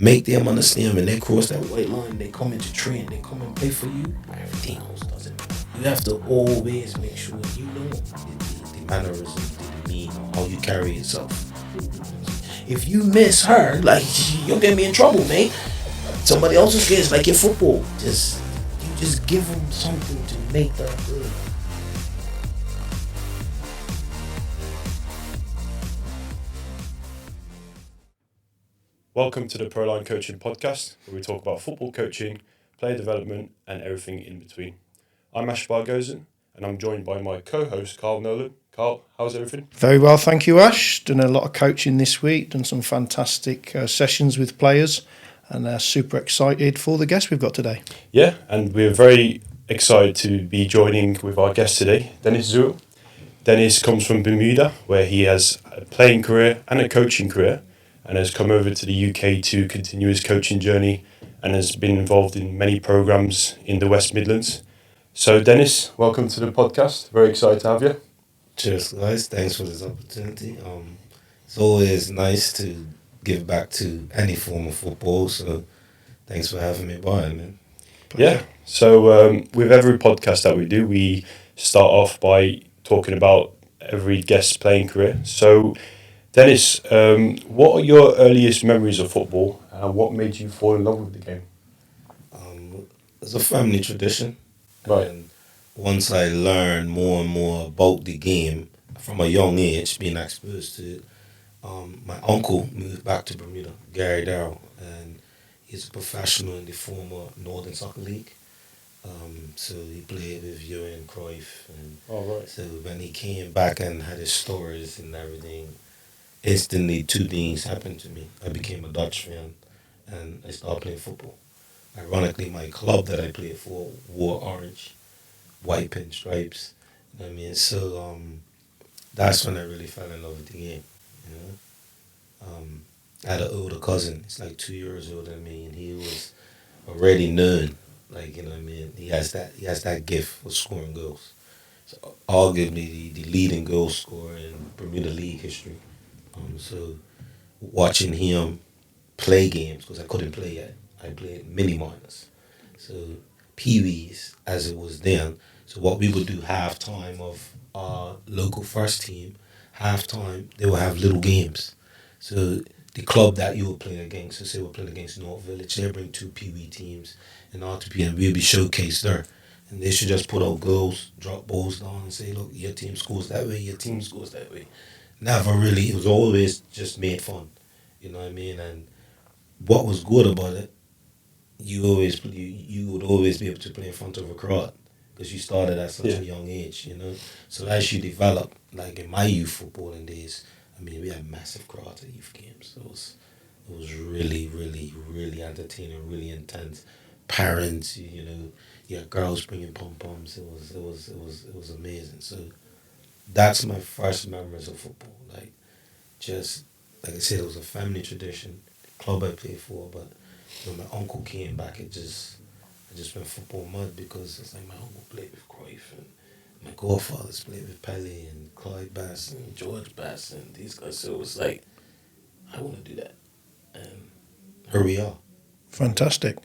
make them understand when they cross that white line, they come into train, they come and play for you, everything else doesn't matter. You have to always make sure you know the mannerisms, the demeanor, how you carry yourself. If you miss her, like, you'll get me in trouble, mate. Somebody else's kids, like in football, you just give them something to make that good. Welcome to the Proline Coaching podcast, where we talk about football coaching, player development, and everything in between. I'm Bahgozen, and I'm joined by my co-host, Nolan. Carl, how's everything? Very well, thank you, Ash. Done a lot of coaching this week, done some fantastic sessions with players, and super excited for the guest we've got today. Yeah, and we're very excited to be joining with our guest today, Zuill. Dennis comes from Bermuda, where he has a playing career and a coaching career, and has come over to the UK to continue his coaching journey and has been involved in many programs in the West Midlands. So, Dennis, welcome to the podcast. Very excited to have you. Cheers, guys. Thanks for this opportunity. It's always nice to give back to any form of football, so thanks for having me by, man. Yeah, so with every podcast that we do, we start off by talking about every guest's playing career. So, Dennis, what are your earliest memories of football and what made you fall in love with the game? It's a family tradition. Right. And once I learned more and more about the game from a young age, being exposed to it, my uncle moved back to Bermuda, Gary Darrell, and he's a professional in the former Northern Soccer League. So he played with Johan Cruyff, and so when he came back and had his stories and everything, instantly two things happened to me. I became a Dutch fan, and I started playing football. Ironically, my club that I played for wore orange, white pinstripes. You know what I mean? So that's when I really fell in love with the game. You know, I had an older cousin. He's like 2 years older than me, and he was already known. Like, you know what I mean? He has that gift for scoring goals. So arguably the leading goal scorer in Bermuda League history. So watching him play games, because I couldn't play yet. I played mini minors. So Pee-wees, as it was then. So what we would do halftime of our local first team, halftime, they would have little games. So the club that you were playing against, so say we're playing against North Village, they'll bring two Pee-wee teams and RTP, and we'll be showcased there. And they should just put out goals, drop balls down and say, look, your team scores that way, your team scores that way. Never really, it was always just made fun. You know what I mean? And what was good about it, you would always be able to play in front of a crowd because you started at such a young age, you know. So as you develop, like in my youth footballing days, I mean, we had massive crowds at youth games. It was really, really, really entertaining, really intense. Parents, you know, yeah, girls bringing pom poms. It was amazing. So that's my first memories of football. Like, just like I said, it was a family tradition. The club I played for, but when my uncle came back, I just went football mud because it's like my uncle played with Cruyff and my godfathers played with Pele and Clyde Bass and George Bass and these guys. So it was like, I want to do that. And here we are. Fantastic.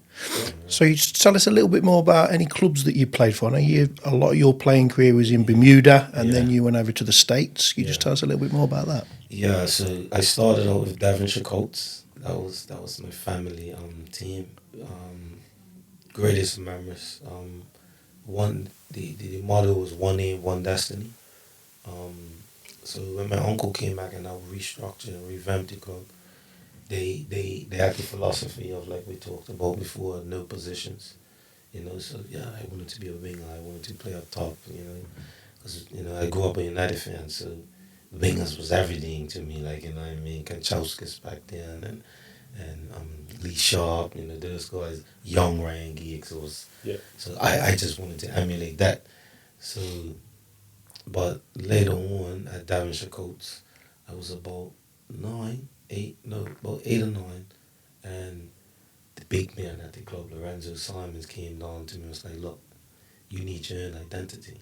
So you just tell us a little bit more about any clubs that you played for. I know a lot of your playing career was in Bermuda, and then you went over to the States. Can you just tell us a little bit more about that? Yeah, so I started out with Devonshire Colts. That was my family team. Greatest memories. The motto was one aim, one destiny. So when my uncle came back and I restructured and revamped the club, they had the philosophy of, like we talked about before, no positions. You know, so yeah, I wanted to be a winger. I wanted to play up top. You know, because I grew up a United fan, so wingers was everything to me. Like, you know what I mean, Kanchelskis back then and Lee Sharp, you know, those guys, young Ryan Giggs. So I just wanted to emulate that. So, but later on at Devonshire Colts, I was about 8 or 9, and the big man at the club, Lorenzo Simons, came down to me and was like, look, you need your own identity.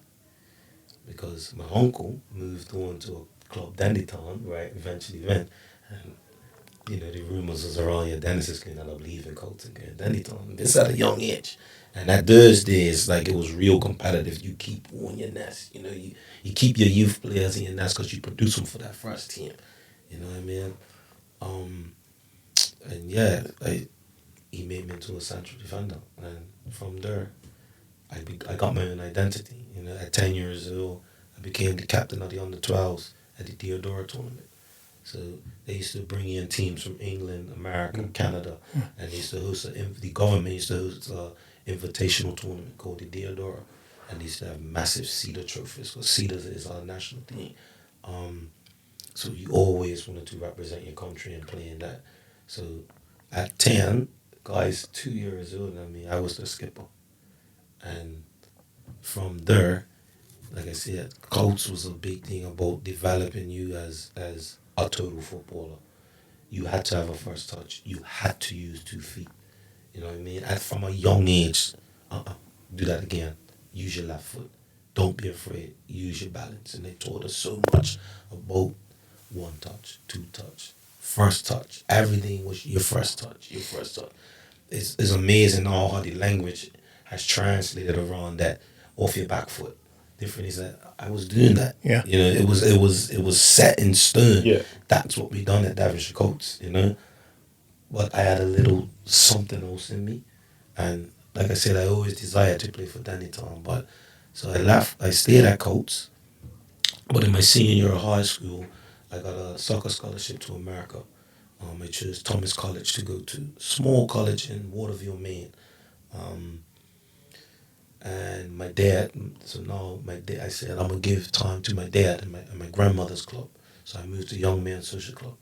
Because my uncle moved on to a club, Dandytown, right, eventually went, and the rumors was around your Dennis is going to end up leaving Colton. And then he told him this at a young age. And that Thursday is like it was real competitive. You keep on your nest. You keep your youth players in your nest because you produce them for that first team. You know what I mean? And yeah, he made me into a central defender. And from there, I got my own identity. At 10 years old, I became the captain of the under-12s at the Deodora tournament. So they used to bring in teams from England, America, Canada, and they used to host the government used to host an invitational tournament called the Deodora, and they used to have massive Cedar trophies because Cedar is our national team. So you always wanted to represent your country and play in that. So at 10, guys 2 years older than me, I was the skipper, and from there, like I said, coach was a big thing about developing you as a total footballer. You had to have a first touch. You had to use 2 feet. You know what I mean? And from a young age, do that again. Use your left foot. Don't be afraid. Use your balance. And they taught us so much about one touch, two touch, first touch. Everything was your first touch. Your first touch. It's amazing how the language has translated around that off your back foot. Different is that I was doing that. Yeah. It was set in stone. Yeah. That's what we done at Daventry Coats. But I had a little something else in me, and like I said, I always desired to play for Danny Tom. But so I left. I stayed at Coats, but in my senior year of high school, I got a soccer scholarship to America. I chose Thomas College to go to, small college in Waterville, Maine. Um, and my dad, so now my dad, I said I'm gonna give time to my dad and my grandmother's club. So I moved to Young Men's Social Club,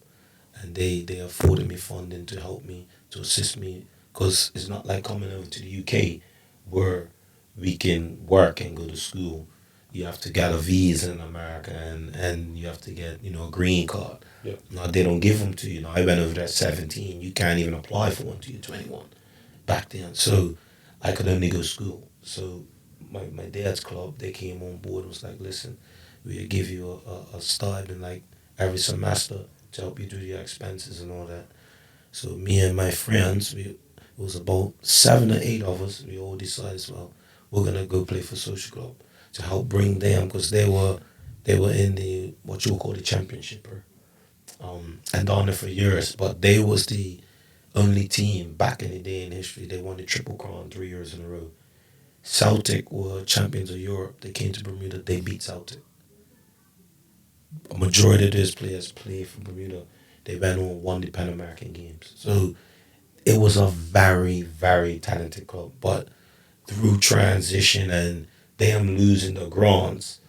and they afforded me funding to help me to assist me because it's not like coming over to the UK where we can work and go to school. You have to get a visa in America, and you have to get a green card. Yeah. Now they don't give them to you. Now I went over there at 17. You can't even apply for one till you're 21 back then. So I could only go to school. So my dad's club, they came on board and was like, listen, we'll give you a stipend like every semester to help you do your expenses and all that. So me and my friends, it was about 7 or 8 of us, we all decided, well, we're gonna go play for social club to help bring them because they were in the what you would call the championship, and down there for years. But they was the only team back in the day in history. They won the Triple Crown 3 years in a row. Celtic were champions of Europe. They came to Bermuda. They beat Celtic. A majority of those players play for Bermuda. They went on won the Pan American Games. So it was a very, very talented club. But through transition and them losing the grants,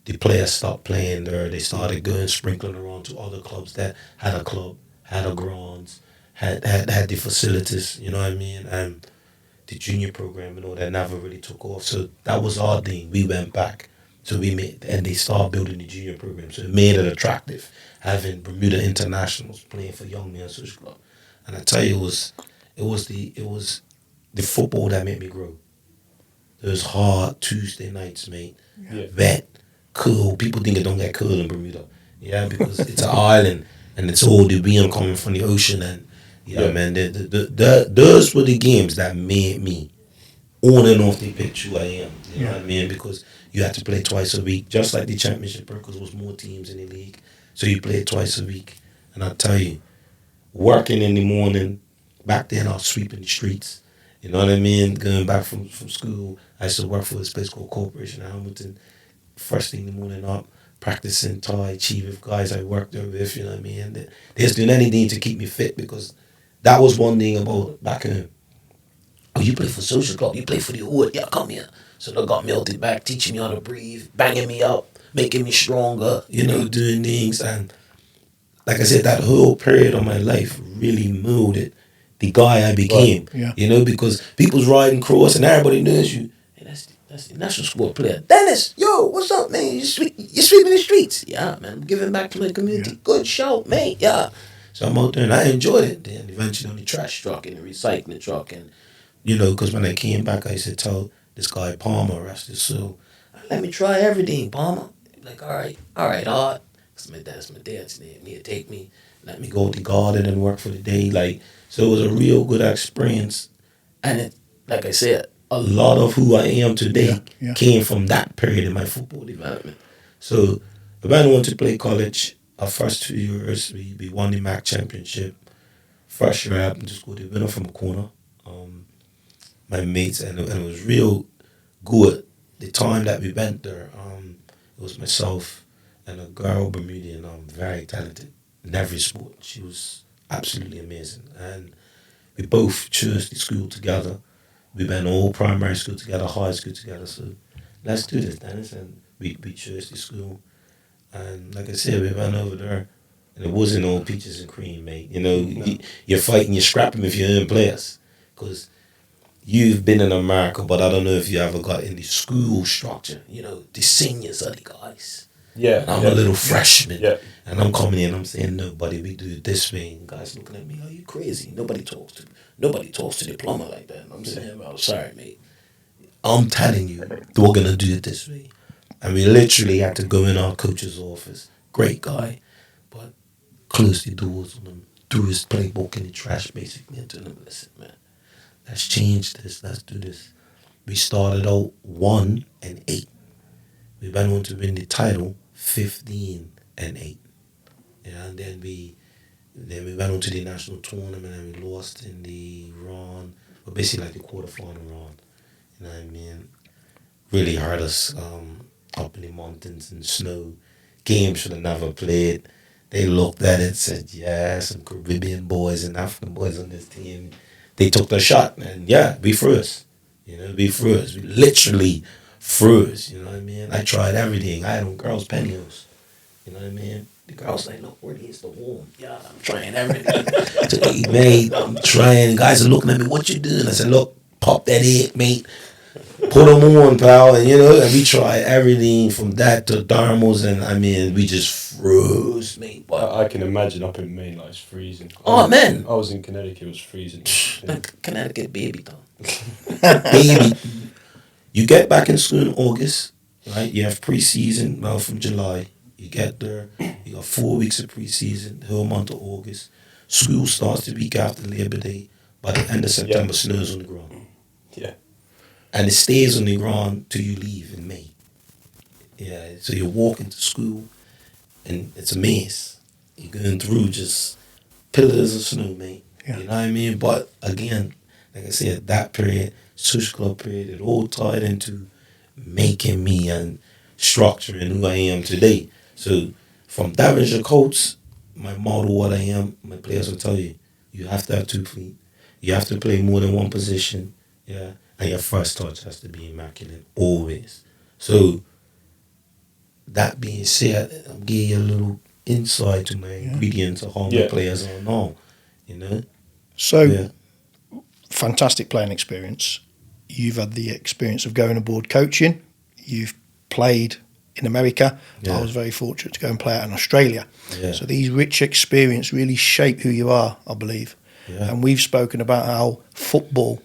the players stopped playing there. They started going sprinkling around to other clubs that had a club, had a grounds, had the facilities, you know what I mean? And the junior program and all that never really took off. So that was our thing. We went back. So we made, and they started building the junior program. So it made it attractive, having Bermuda internationals playing for Young Men's Social Club. And I tell you, it was the football that made me grow. Those hard Tuesday nights, mate. Yeah. Wet, cool. People think it don't get cool in Bermuda. Yeah, because it's an island and it's all the wind coming from the ocean and Yeah. man, those were the games that made me on and off the pitch who I am. You know what I mean? Because you had to play twice a week, just like the championship, because there was more teams in the league. So you played twice a week. And I tell you, working in the morning, back then I was sweeping the streets. You know what I mean? Going back from school, I used to work for this place called Corporation in Hamilton. First thing in the morning up, practicing Tai Chi with guys I worked there with, you know what I mean? They just doing anything to keep me fit because that was one thing about back home. Oh, you play for social club, you play for the hood, yeah, come here. So they got me out the back, teaching me how to breathe, banging me up, making me stronger, doing things. And like I said, that whole period of my life really molded the guy I became. Right, yeah. Because people's riding cross and everybody knows you. Hey, that's the national sport player. Dennis, yo, what's up, man? You're sweeping the streets. Yeah, man, I'm giving back to my community. Yeah. Good show, mate. Yeah. So I'm out there and I enjoyed it. Then eventually on the trash truck and the recycling truck and because when I came back, I used to tell this guy Palmer, rest his soul, let me try everything, Palmer. Like, all right, Art. That's my dad's name. He'd take me. let me go to the garden and work for the day. Like, so it was a real good experience. And it, like I said, a lot of who I am today came from that period in my football development. So when I went to play college, our first 2 years, we won the MAC championship. First year I happened to score the winner from a corner. My mates, and it was real good. The time that we went there, it was myself and a girl, Bermudian, very talented in every sport. She was absolutely amazing. And we both chose the school together. We went all primary school together, high school together. So let's do this, Dennis. And we chose the school. And like I said, we went over there. And it wasn't all peaches and cream, mate. You know, you're fighting, you're scrapping if you're in players. Because you've been in America, but I don't know if you ever got in the school structure. You know, the seniors are the guys. Yeah. And I'm a little freshman. Yeah. And I'm coming in, I'm saying, no, buddy, we do it this way. And guys looking at me, are you crazy? Nobody talks to the plumber like that. And I'm saying, well, sorry, mate. I'm telling you, we're going to do it this way. And we literally had to go in our coach's office. Great guy. But close the doors on him, threw his playbook in the trash, basically, and told him, listen, man, let's change this, let's do this. We started out 1-8. We went on to win the title 15-8. Yeah, and then we went on to the national tournament and we lost in the round, but basically like the quarterfinal round. You know what I mean? Really hurt us up in the mountains and snow. Games should have never played. They looked at it and said, yeah, some Caribbean boys and African boys on this team. They took the shot and yeah, we froze. You know, we froze. We literally froze. You know what I mean? I tried everything. I had on girls' pantyhose. You know what I mean? The girls like, look, where is the warm? Yeah, I'm trying everything to eat, mate. I'm trying. Guys are looking at me, what you doing? I said, look, pop that egg, mate. Put them on, pal. And, you know, and we tried everything from that to thermals. And, I mean, we just froze, mate. But I can imagine up in Maine, like, it's freezing. Man. I was in Connecticut, it was freezing. Connecticut, baby, though. Baby. You get back in school in August, right? You have preseason, well, from July. You get there, you got 4 weeks of preseason, the whole month of August. School starts the week after Labor Day. By the end of September, snows on the ground. Yeah. And it stays on the ground till you leave in May. Yeah, so you walk into school, and it's a maze. You're going through just pillars of snow, mate. Yeah. You know what I mean? But again, like I said, that period, social club period, it all tied into making me and structuring who I am today. So from Daventry Colts, my model, what I am, my players will tell you, you have to have 2 feet. You have to play more than one position. Yeah. And your first touch has to be immaculate, always. So that being said, I'm giving you a little insight to my ingredients of how my players are now. You know? So fantastic playing experience. You've had the experience of going aboard coaching. You've played in America. I was very fortunate to go and play out in Australia. So these rich experience really shape who you are, I believe. And we've spoken about how football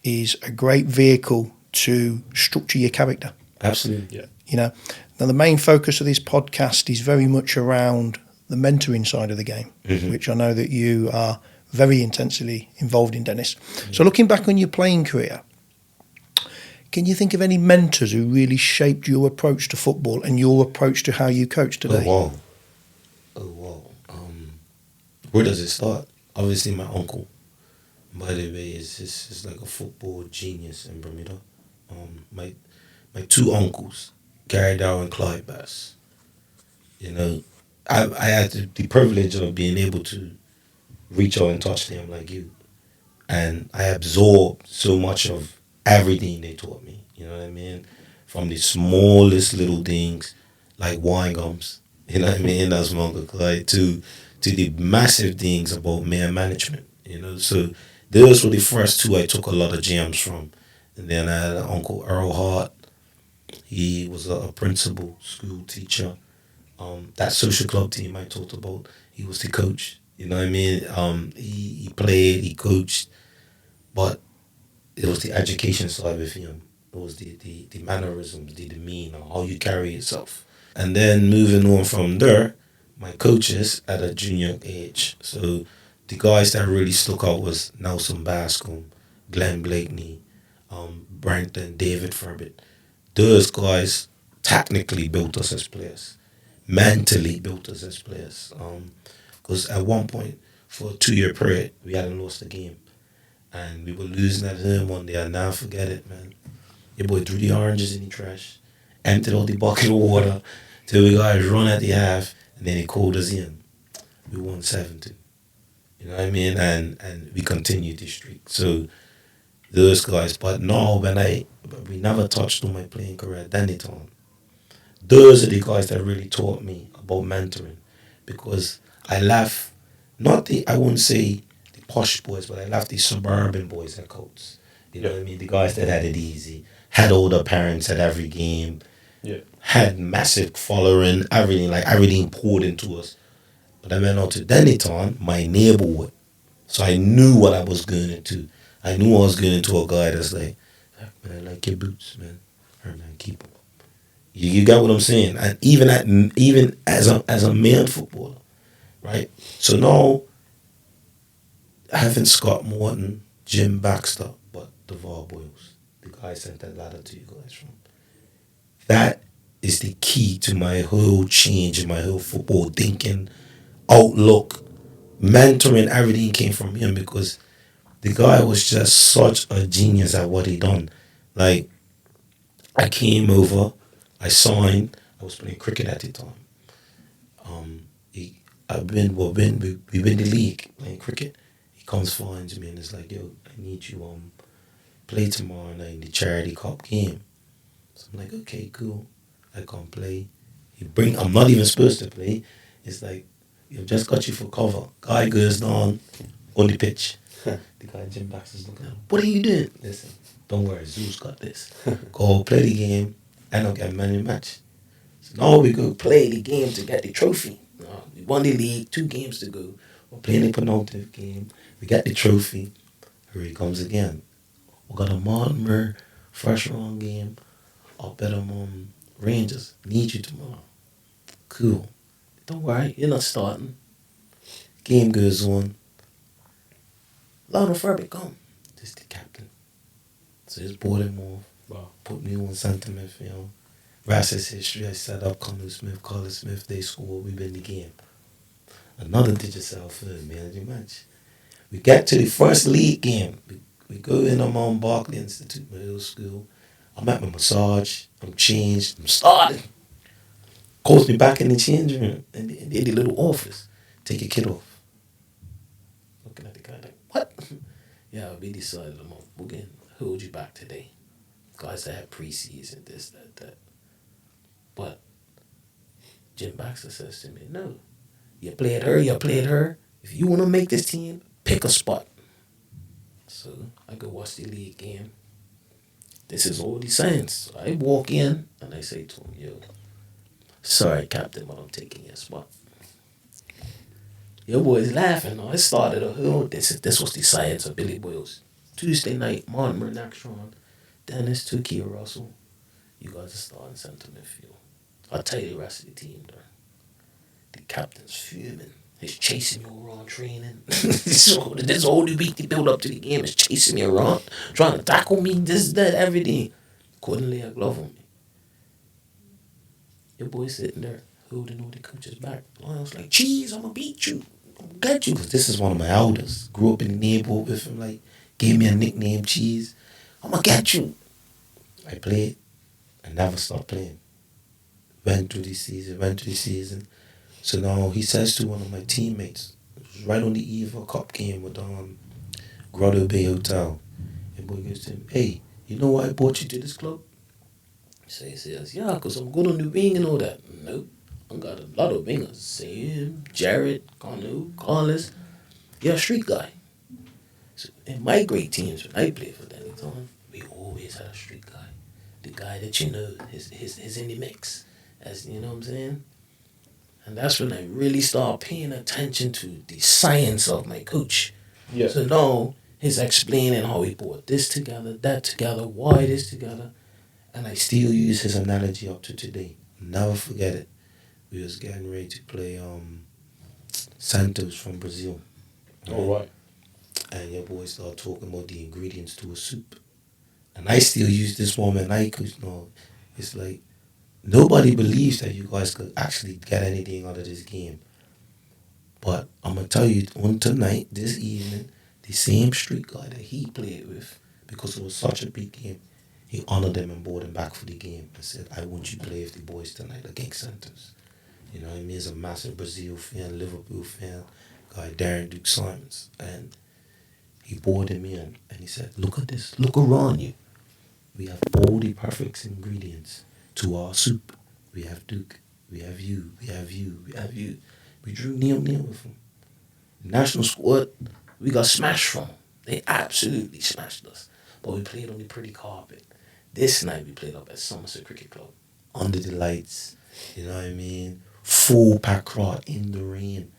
is a great vehicle to structure your character. Absolutely. Yeah. You know, now the main focus of this podcast is very much around the mentoring side of the game, which I know that you are very intensely involved in, Dennis. So looking back on your playing career, can you think of any mentors who really shaped your approach to football and your approach to how you coach today? Oh, wow. Where does it start? Obviously, my uncle, by the way, is like a football genius in Bermuda. My 2 uncles, Gary Dow and Clyde Bass. You know, I had the privilege of being able to reach out and touch them like you. And I absorbed so much of everything they taught me. You know what I mean? From the smallest little things like wine gums, you know what I mean? That's my Uncle Clyde, to the massive things about man management, you know. So those were the first 2 I took a lot of gems from. And then I had Uncle Earl Hart. He was a principal, school teacher. That social club team I talked about, he was the coach. You know what I mean? He played, he coached, but it was the education side with him. It was the mannerisms, the demeanor, how you carry yourself. And then moving on from there, my coaches at a junior age. So the guys that really stuck out was Nelson Bascom, Glenn Blakeney, Brenton, David Furbit. Those guys technically built us as players, mentally built us as players. Because at one point, for a 2 year period, we hadn't lost a game. And we were losing at home one day. I'll never forget it, man. Your boy threw the oranges in the trash, emptied all the bucket of water, till we guys run at the half, and then he called us in. We won 7-2. You know what I mean? And we continued the streak. So those guys, but no, we never touched on my playing career at any time. Those are the guys that really taught me about mentoring, because I left I wouldn't say the posh boys, but I left the suburban boys at Coates. You know what I mean? The guys that had it easy, had older parents at every game, Yeah. had massive following, everything, like everything poured into us. But I went on to Dennytown, my neighborhood. So I knew what I was going into. I knew I was going into a guy that's like, man, I like your boots, man. All right, man, keep them. You got what I'm saying? And even as a male footballer, right? So now, having Scott Morton, Jim Baxter, but DeVar Boyles, the guy I sent that ladder to you guys from. That is the key to my whole change in my whole football thinking, outlook, mentoring. Everything came from him, because the guy was just such a genius at what he done. Like, I came over, I signed. I was playing cricket at the time. He, we win the league playing cricket. He comes finds me and is like, yo, I need you play tomorrow night in the charity cup game. So I'm like, okay, cool. I can't play. I'm not even supposed to play. It's like, you've just got you for cover. Guy goes down on the pitch. The guy Jim Baxter's looking at him. What are you doing? Listen, don't worry, Zuill's got this. Go play the game and I'll get man of the match. So now we go play the game to get the trophy. We won the league, 2 games to go. We're playing the penultimate game. We get the trophy. Here he comes again. We got a Mortimer first round game up at Rangers. Need you tomorrow. Cool. Don't worry, you're not starting. Game goes on. Lionel Furby, come. This is the captain. So he's brought him off. Wow. Put me on centre midfield. Rest is history. I set up Connor Smith, Carlos Smith. They score. We win the game. Another digital film, man of the match. We get to the first league game. We go in on Barclay Institute, middle school. I'm at my massage. I'm changed. I'm starting. Calls me back in the change room, in the little office. Take your kid off. Looking at the guy like, what? Yeah, we decided we're going to hold you back today. Guys that had preseason, this, that. But Jim Baxter says to me, no. You played her. If you want to make this team, pick a spot. So I go watch the league game. This is all the science. So I walk in and I say to him, yo, sorry, Captain, but I'm taking your spot. Your boy's laughing. It started a whole. This was the science of Billy Boyles. Tuesday night, Mortimer, Naxtron, Dennis, Tukey, Russell. You guys are starting centre midfield. I'll tell you the rest of the team, though. The captain's fuming. He's chasing me around training. this whole week, the build up to the game is chasing me around, trying to tackle me, this, that, everything. Couldn't lay a glove on me. Your boy's sitting there holding all the coaches back. I was like, "Cheese, I'm gonna beat you. I'm gonna get you." Because this is one of my elders. Grew up in the neighborhood with him. Like, gave me a nickname, Cheese. I'm gonna get you. I played. I never stopped playing. Went through the season. So now he says to one of my teammates, it was right on the eve of a cup game with Grotto Bay Hotel. And boy goes to him, hey, you know why I brought you to this club? So he says, yeah, because I'm good on the wing and all that. Nope. I got a lot of wingers. Sam, Jared, Connor, Carlos. You're a street guy. So in my great teams, when I played for Dennytown, we always had a street guy. The guy that you know is in the mix. As you know what I'm saying? And that's when I really start paying attention to the science of my coach. Yeah. So now he's explaining how he brought this together, that together, why this together. And I still use his analogy up to today. Never forget it. we was getting ready to play Santos from Brazil. All right. And your boy started talking about the ingredients to a soup. And I still use this moment. I could know it's like nobody believes that you guys could actually get anything out of this game. But I'm gonna tell you on tonight, this evening, the same street guy that he played with, because it was such a big game, he honored them and brought them back for the game and said, I want you to play with the boys tonight against Santos. You know what I mean? He's a massive Brazil fan, Liverpool fan, guy Darren Duke Simons. And he brought him in and he said, look at this, look around you. We have all the perfect ingredients to our soup. We have Duke, we have you, we have you, we have you. We drew nil-nil with them. The national squad, we got smashed from them. They absolutely smashed us. But we played on the pretty carpet. This night we played up at Somerset Cricket Club. Under the lights, you know what I mean? Full pack crowd in the rain.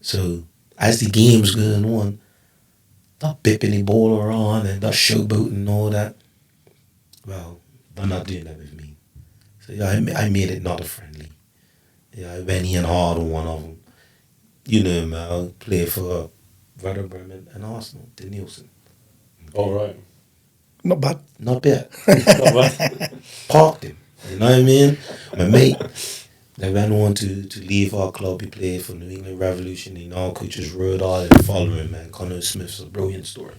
So as the game's going on, not bipping the ball around and not showboating and all that. Well, they're not doing that with me. So yeah, I made it not a friendly. Yeah, I went in hard on one of them. You know, man, I played for Werder Bremen and Arsenal, the Nielsen. All right. Not bad. Not bad. Not bad. Parked him. You know what I mean? My mate, they went on to leave our club. He played for New England Revolution. He now coaches Rhode Island. Follow him, man. Connor Smith's a brilliant story.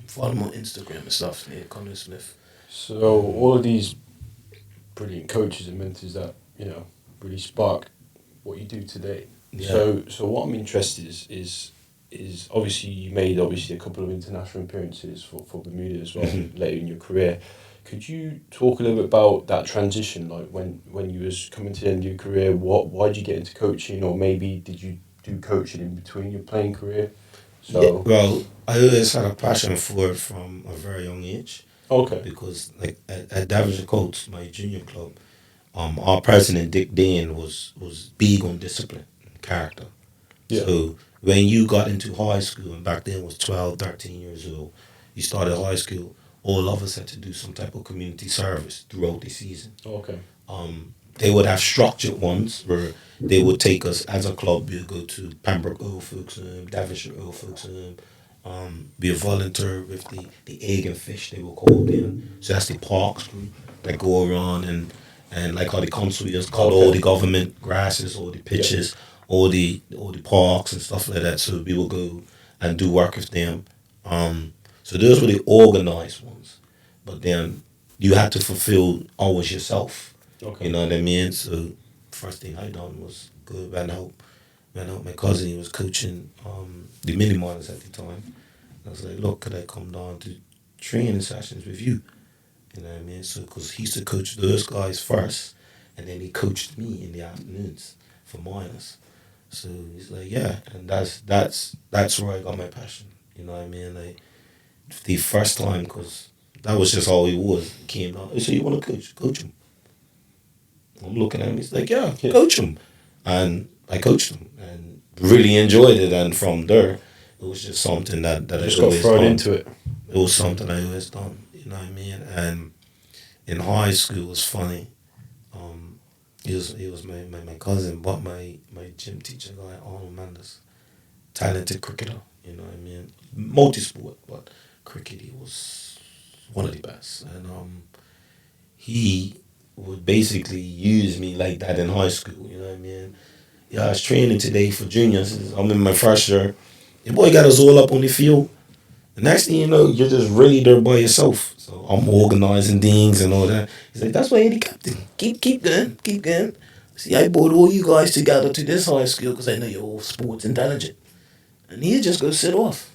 Follow him on Instagram and stuff. Yeah, Connor Smith. So all of these brilliant coaches and mentors that really spark what you do today. Yeah. So what I'm interested is obviously you made a couple of international appearances for Bermuda as well later in your career. Could you talk a little bit about that transition, like when you was coming to the end of your career? Why did you get into coaching, or maybe did you do coaching in between your playing career? So Yeah, well, I always had a passion for it from a very young age. okay, Because like at Davison Colts, my junior club, our president Dick Dean was big on discipline and character. yeah, So when you got into high school, and back then it was 12, 13 years old, you started high school, all of us had to do some type of community service throughout the season. okay, They would have structured ones where they would take us as a club. We'd go to Pembroke Old Folks Home, Daventry Old Folks Home, be a volunteer with the egg and fish they were called in. So that's the parks crew that go around and like how the council is called all the government grasses, all the pitches, all the parks and stuff like that. So we will go and do work with them. So those were the organized ones. But then you had to fulfill always yourself. okay. You know what I mean? So first thing I done was go and help. My cousin, he was coaching the mini minors at the time. I was like, look, could I come down to training sessions with you? You know what I mean? So, because he used to coach those guys first, and then he coached me in the afternoons for minors. So he's like, yeah, and that's where I got my passion. You know what I mean? Like the first time, because that was just all he was. He came down. So you want to coach? Coach him. I'm looking at him. He's like, yeah, coach him, and I coached him and really enjoyed it. And from there, it was just something that I Just got always thrown done. into it. It was something I always done. You know what I mean? And in high school, it was funny. He was my cousin, but my gym teacher guy, Arnold Mendes, talented cricketer. You know what I mean? Multi-sport, but cricket, he was one of the best. And he would basically use me like that in high school. You know what I mean? Yeah, I was training today for juniors. I'm in my first year. The boy got us all up on the field. The next thing you know, you're just really there by yourself. So I'm organizing things and all that. He's like, that's why you're the captain. Keep going. See, I brought all you guys together to this high school because I know you're all sports intelligent. And he just go sit off.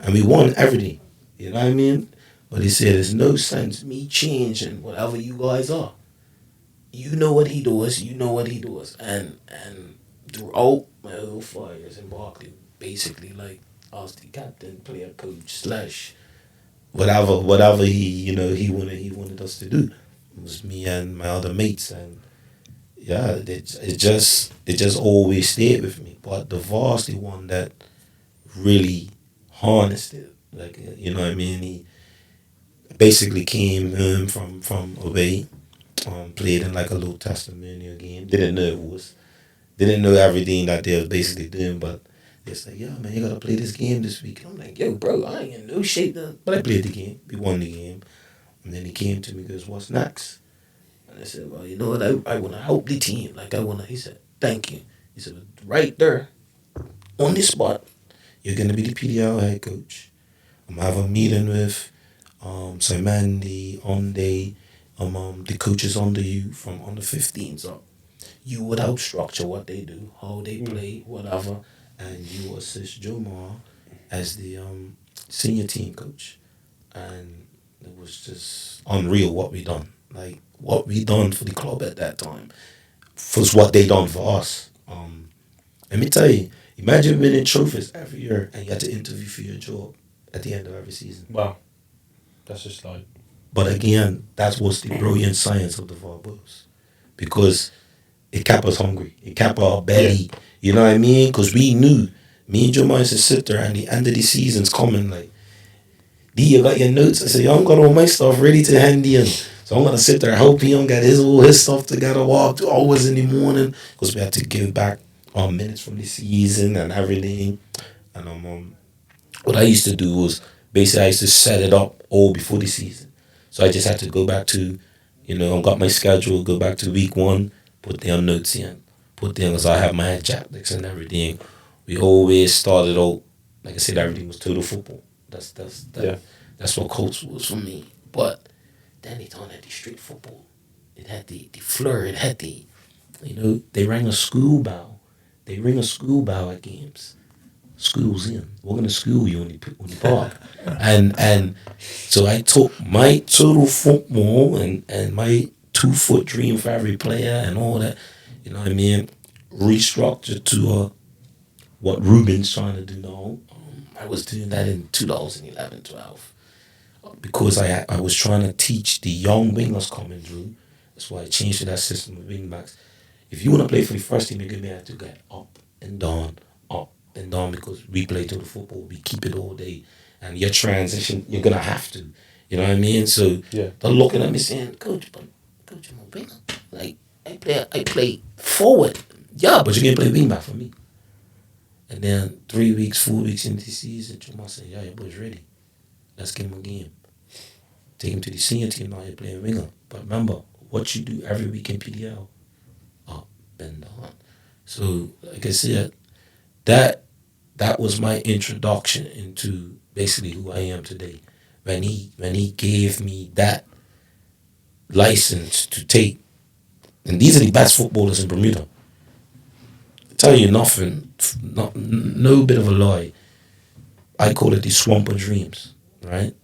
And we won everything. You know what I mean? But he said, there's no sense me changing whatever you guys are. You know what he does. And throughout my whole 5 years in Berkeley, basically like I was the captain, player coach slash whatever he wanted us to do. It was me and my other mates, and yeah, it just always stayed with me. But the varsity one that really harnessed it, like you know what I mean. He basically came home from away, Played in like a little testimonial game. Didn't know everything that they was basically doing, but they said, "Yeah, man, you gotta play this game this week." I'm like, "Yo, bro, I ain't in no shape." But I played the game. We won the game, and then he came to me and goes, "What's next?" And I said, "Well, you know what? I want to help the team. Like I want to." He said, "Thank you." He said, "Right there, on the spot, you're gonna be the PDL head coach. I'm gonna have a meeting with Simandi on the coaches under you from under 15s up. You would help structure what they do, how they play, whatever, and you assist Jomar as the senior team coach." And it was just unreal what we done. Like what we done for the club at that time was what they done for us. Let me tell you, imagine winning trophies every year and you had to interview for your job at the end of every season. Wow. That's just like... But again, that was the brilliant science of the Bahgozen, because it kept us hungry. It kept our belly. Yeah. You know what I mean? Because we knew, me and Joe used to sit there and the end of the season's coming like, D, you got your notes? I said, yo, I'm got all my stuff ready to hand in. So I'm gonna sit there, help him get his stuff together, walk 2 hours in the morning, because we had to give back our minutes from the season and everything. And what I used to do was basically I used to set it up all before the season. So I just had to go back to, I got my schedule, go back to week 1, put their notes in, because I have my chapbooks and everything. We always started out, like I said, everything was total football. That's what coach was for me. But then it turned at the street football. It had the flair. It had they rang a school bell. They ring a school bell at games. School's in. We're gonna school you on the park. and so I took my total football and my 2-foot dream for every player and all that. You know what I mean? Restructured to what Ruben's trying to do now. I was doing that in 2011, 12. Because I was trying to teach the young wingers coming through. That's why I changed to that system of wingbacks. If you want to play for the first team, you're going to have to get up and down, because we play total football. We keep it all day. And your transition, you're going to have to. You know what I mean? So they're looking at me saying, Coach, I'm a winger. Like, I play forward. Yeah, but you can't play wingback for me. And then 3 weeks, 4 weeks into the season, Jamal said, "Yeah, your boy's ready. Let's give him a game. Take him to the senior team, now you're playing winger. But remember, what you do every week in PDL, up and down." So, like I said, that was my introduction into basically who I am today. When he gave me that license to take, and these are the best footballers in Bermuda. Tell you nothing, no bit of a lie. I call it the swamp of dreams, right?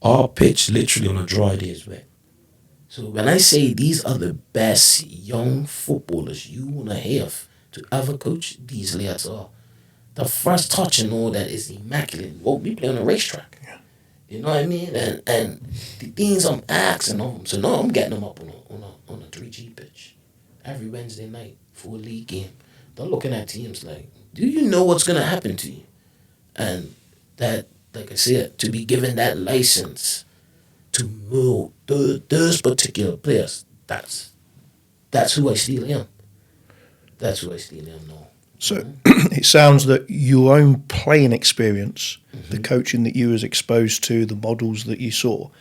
Our pitch literally on a dry day is wet. So when I say these are the best young footballers you want to have to ever coach, these lads are. The first touch and all that is immaculate. Well, we play on a racetrack. Yeah. You know what I mean? And the things I'm asking of them, so now I'm getting them up on a 3G pitch every Wednesday night for a league game. They're looking at teams like, do you know what's going to happen to you? And that, like I said, to be given that license to move those particular players, that's who I still am. That's who I still am now. So it sounds that your own playing experience, the coaching that you was exposed to, the models that you saw,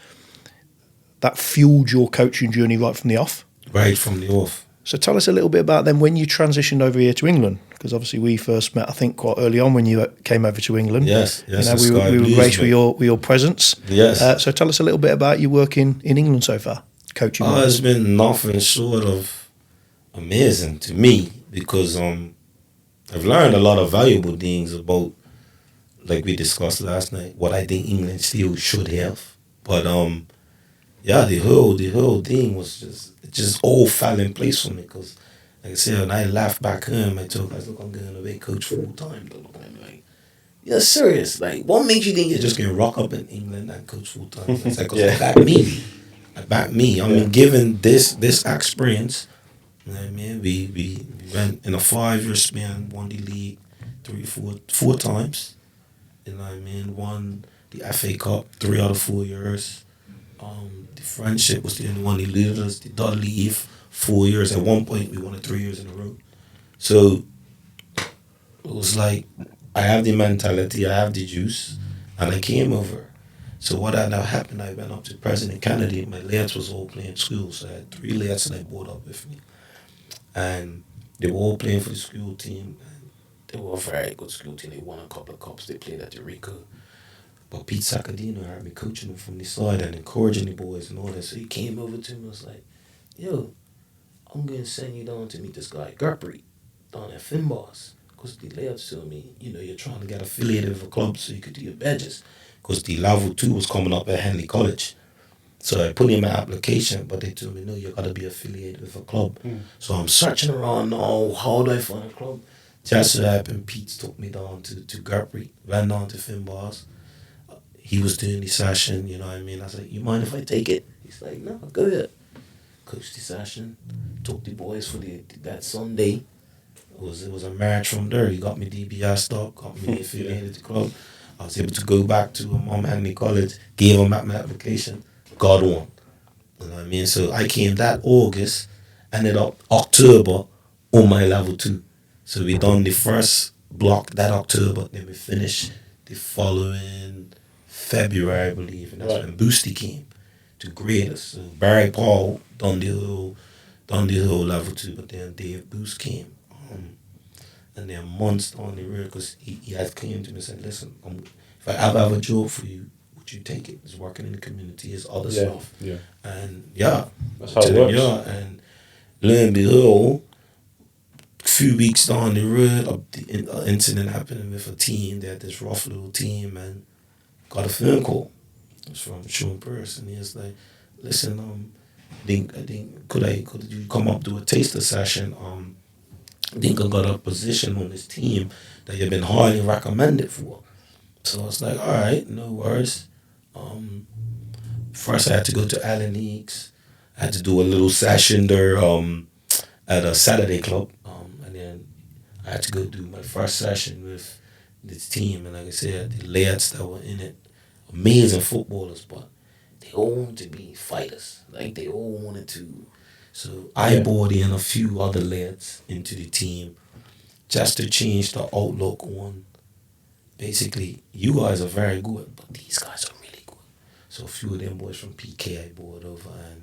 that fueled your coaching journey right from the off. Right from the off. So tell us a little bit about then when you transitioned over here to England, because obviously we first met, I think, quite early on when you came over to England. Yes. We were graced with your presence. Yes. So tell us a little bit about your work in England so far, coaching. It's been nothing short of amazing to me, because I've learned a lot of valuable things about, like we discussed last night, what I think England still should have. But the whole thing was just all fell in place for me, because like I said, when I left back home, I told guys, look, I'm going away coach full time. They're looking at me like, you're serious? Like, what makes you think you're just going to rock up in England and coach full time? It's like, because I back me. I mean, given this experience, you know what I mean? We went in a 5-year span, won the league 4 times. You know what I mean? Won the FA Cup 3 out of 4 years. The friendship was the only one. The leaders did not leave 4 years. At one point, we won it 3 years in a row. So it was like, I have the mentality, I have the juice, and I came over. So what had now happened, I went up to President Kennedy. My lads was all playing school, so I had 3 lads that I brought up with me. And they were all playing for the school team. And they were a very good school team. They won a couple of cups. They played at Eureka. But Pete Sacadino had me coaching them from the side and encouraging the boys and all that. So he came over to me and was like, yo, I'm going to send you down to meet this guy, Gerpri, down at Finbars. Because the lads told me, you're trying to get affiliated with a club so you could do your badges. Because the level 2 was coming up at Henley College. So I put in my application, but they told me, no, you got to be affiliated with a club. So I'm searching around now, how do I find a club? Just so happened, Pete took me down to Gerpri, ran down to Finbars. He was doing the session, you know what I mean? I was like, you mind if I take it? He's like, no, go ahead. Coached the session, took the boys for that Sunday. It was a marriage from there. He got me DBS stock, got me affiliated to the club. I was able to go back to Henley College, gave him back my application, got on. You know what I mean? So I came that August, ended up October on my level 2. So we done the first block that October, then we finished the following February, I believe, and that's when Boosty came to grade us. So Barry Paul done the whole level 2, but then Dave Boost came. And then months on the road, because he had came to me and said, listen, if I ever have a job for you, would you take it? It's working in the community, it's other stuff. Yeah. And That's how it works. And lo and behold, a few weeks down the road, the incident happening with a team. They had this rough little team, and got a phone call. It was from Sean Purse, and he was like, listen, I think could you come up do a taster session? I think I got a position on this team that you've been highly recommended for. So I was like, all right, no worries. First I had to go to Allen Leagues. I had to do a little session there at a Saturday club. And then I had to go do my first session with this team. And like I said, the lads that were in it, amazing footballers, but they all wanted to be fighters. Like they all wanted to. So I brought in a few other lads into the team just to change the outlook on, basically, you guys are very good, but these guys are really good. So a few of them boys from PK I brought over, and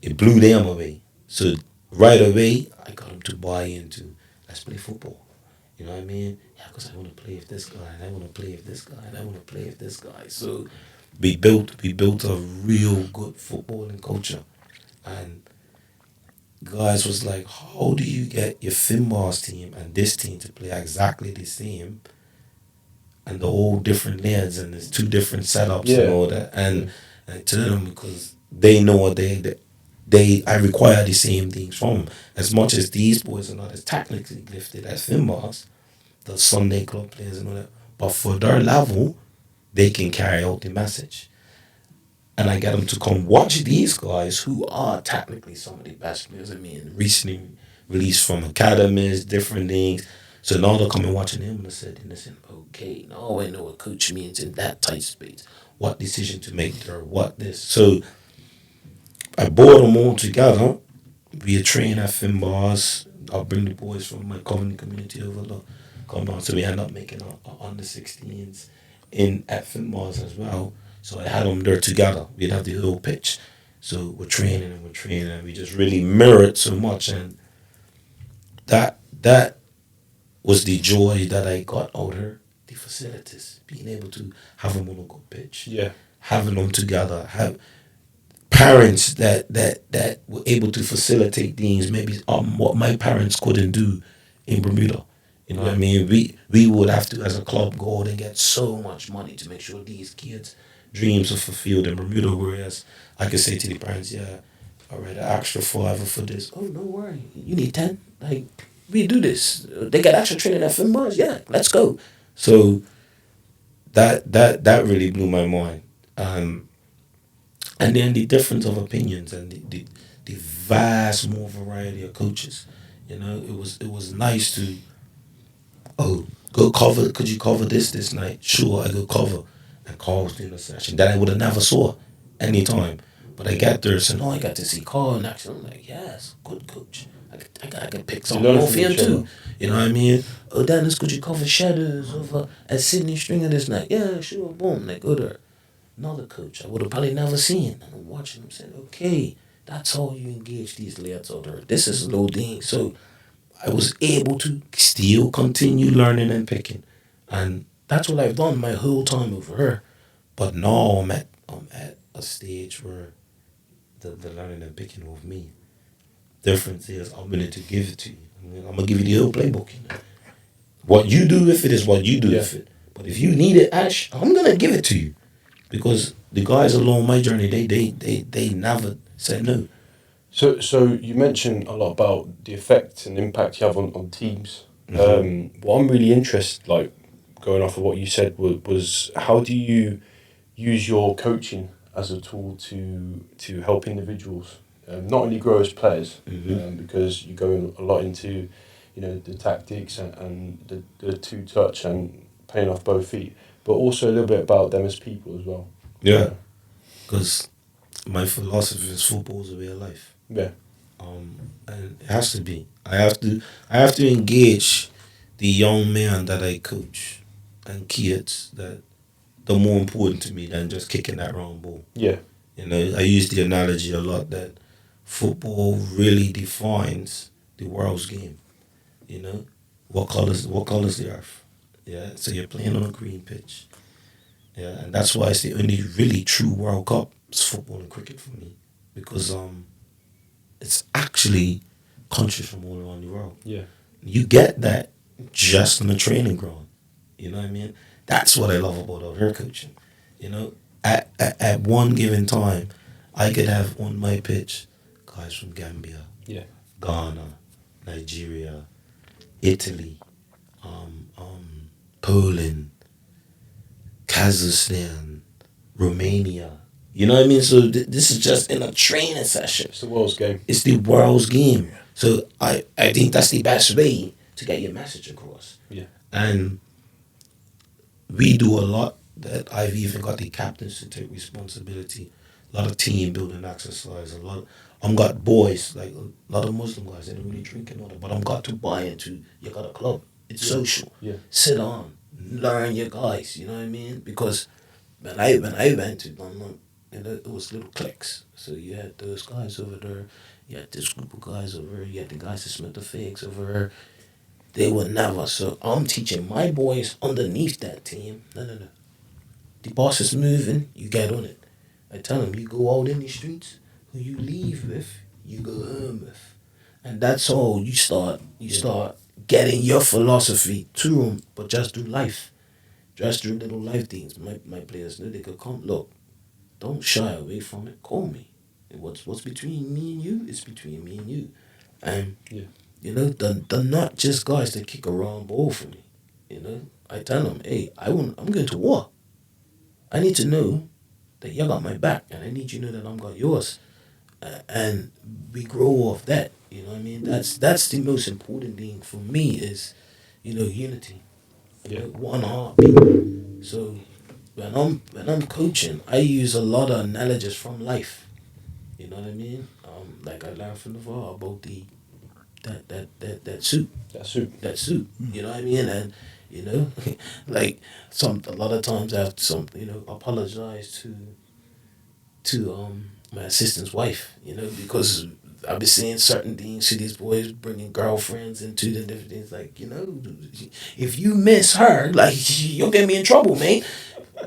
it blew them away. So right away, I got them to buy into, let's play football. You know what I mean? Yeah, because I want to play with this guy, and I want to play with this guy, and I want to play with this guy. So we built a real good footballing culture. And guys was like, how do you get your Finbars team and this team to play exactly the same, and the whole different lads, and there's 2 different setups and all that? And I tell them, because they know what I require the same things from them. As much as these boys are not as technically gifted as Finbars, the Sunday club players and all that, but for their level, they can carry out the message. And I get them to come watch these guys who are technically some of the best players. I mean, recently released from academies, different things. So now they're coming watching him, and I said, listen, okay, now I know what coach means in that tight space. What decision to make there, what this. So I brought them all together. We train at Finbars. I'll bring the boys from my Coventry community over to come on. So we end up making a under 16s in at Finbars as well. So I had them there together. We'd have the whole pitch. So we're training and we just really mirrored so much, and that was the joy that I got out here. The facilities, being able to have them on a good pitch, having them together, have parents that were able to facilitate things maybe what my parents couldn't do in Bermuda. You know what I mean? We would have to, as a club, go out and get so much money to make sure these kids' dreams are fulfilled in Bermuda. Whereas I could say to the parents, yeah, all right, an extra $4 for this. Oh, no worry, you need 10. Like, we do this. They got extra training at Finbars. Yeah, let's go. So that really blew my mind. And then the difference of opinions and the vast more variety of coaches. You know, it was nice to, go cover. Could you cover this night? Sure, I go cover. And Carl was doing a session that I would have never saw anytime. But I get there, so now I got to see Carl in action. I'm like, yes, good coach. I could pick something learn off from him each other. too. You know what I mean? Oh, Dennis, could you cover shadows over at Sydney Stringer this night? Yeah, sure, boom. They go there. Another coach I would have probably never seen. And I'm watching him saying, okay, that's how you engage these layouts out there. This is loading. So I was able to still continue learning and picking. And that's what I've done my whole time over here. But now I'm at a stage where the learning and picking of me. Difference is I'm willing to give it to you. I'm gonna give you the whole playbook. You know? What you do with it is what you do with it. But if you need it, Ash, I'm gonna give it to you. Because the guys along my journey, they never said no. So you mentioned a lot about the effect and impact you have on teams. What I'm really interested, like going off of what you said, was how do you use your coaching as a tool to help individuals, not only grow as players, because you go a lot into, the tactics and the two touch and playing off both feet, but also a little bit about them as people as well. Yeah. Because my philosophy is football is a way of life. Yeah. And it has to be. I have to engage the young man that I coach and kids that they're more important to me than just kicking that round ball. Yeah. I use the analogy a lot that football really defines the world's game. What colors the earth. Yeah. So you're playing on a green pitch. Yeah, and that's why it's the only really true World Cup. It's football and cricket for me. Because it's actually countries from all around the world. Yeah. You get that just on the training ground. You know what I mean? That's what I love about our hair coaching. At one given time, I could have on my pitch guys from Gambia, Yeah. Ghana, Nigeria, Italy, Poland, Kazakhstan, Romania. You know what I mean? So this is just in a training session. It's the world's game. It's the world's game. So I think that's the best way to get your message across. Yeah. And we do a lot that I've even got the captains to take responsibility. A lot of team building exercise. I'm got boys, like a lot of Muslim guys, they don't really drink and all that, but I'm got to buy into, you got a club. It's social. Yeah. Sit on, learn your guys, you know what I mean? Because when I went to London, it was little cliques. So you had those guys over there, you had this group of guys over here, you had the guys that smelled the figs over here. They would never. So I'm teaching my boys underneath that team. No. The boss is moving, you get on it. I tell them, you go out in the streets, who you leave with, you go home with. And that's all you start getting your philosophy to them, but just do life. Just do little life things. My players know they could come, look, don't shy away from it, call me. And what's between me and you is between me and you. And they're not just guys that kick a round ball for me. I tell them, hey, I'm going to war. I need to know that you got my back, and I need you to know that I'm got yours. And we grow off that. You know what I mean? That's the most important thing for me is, unity. One heartbeat. So when I'm coaching, I use a lot of analogies from life. You know what I mean? Like I learned from the VAR about that suit. That suit. You know what I mean? And like a lot of times I have to apologize to my assistant's wife, because I've been seeing certain things. See these boys bringing girlfriends into the different things. Like, if you miss her, like, you'll get me in trouble, mate.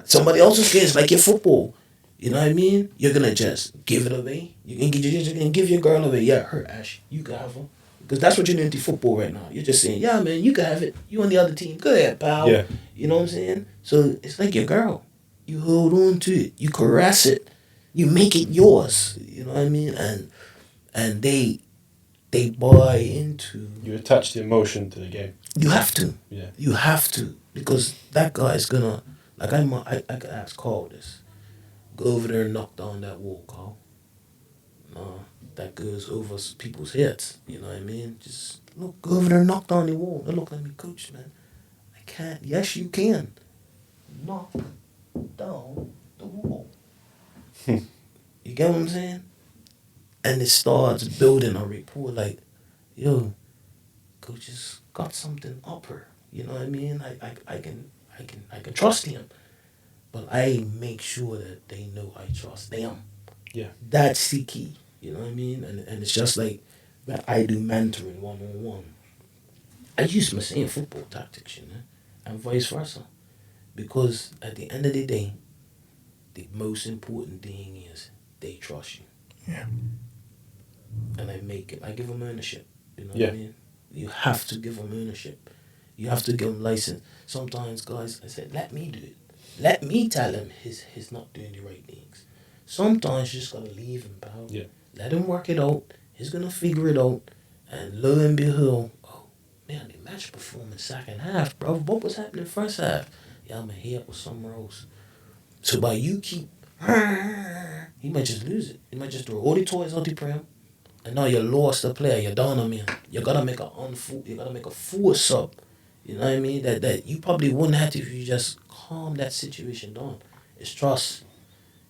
Somebody else's kids, like your football. You know what I mean? You're gonna just give it away. You're gonna give your girl away. Yeah, her, Ash. You can have her. Because that's what you're doing to football right now. You're just saying, yeah, man, you can have it. You on the other team. Go ahead, pal. Yeah. You know what I'm saying? So it's like your girl. You hold on to it. You caress it. You make it yours. You know what I mean? And they buy into. You attach the emotion to the game. You have to. Yeah. You have to. Because that guy's gonna, like I could ask Carl this. Go over there and knock down that wall, Carl. No, that goes over people's heads. You know what I mean? Just look, go over there and knock down the wall. Don't look, let me coach, man. I can't. Yes, you can. Knock down the wall. get what I'm saying? And it starts building a rapport like, yo, coach has got something up her. You know what I mean? I can trust him. But I make sure that they know I trust them. Yeah. That's the key. You know what I mean? And it's just like that I do mentoring one-on-one. I use my same football tactics, you know, and vice versa. Because at the end of the day, the most important thing is they trust you. Yeah. And I give them ownership. You know Yeah. what I mean? You have to give them ownership. You have to give them license. Sometimes guys, I said, let me do it. Let me tell him he's not doing the right things. Sometimes you just gotta leave him, pal. Yeah. Let him work it out. He's gonna figure it out. And lo and behold, oh man, the match performance second half, bro. What was happening first half? Yeah, my head was somewhere else. So by you keep, he might just lose it. He might just throw all the toys out the pram. And now you lost the player. You're down on me. You gotta make you gotta make a full sub. You know what I mean? That you probably wouldn't have to if you just calm that situation down. It's trust.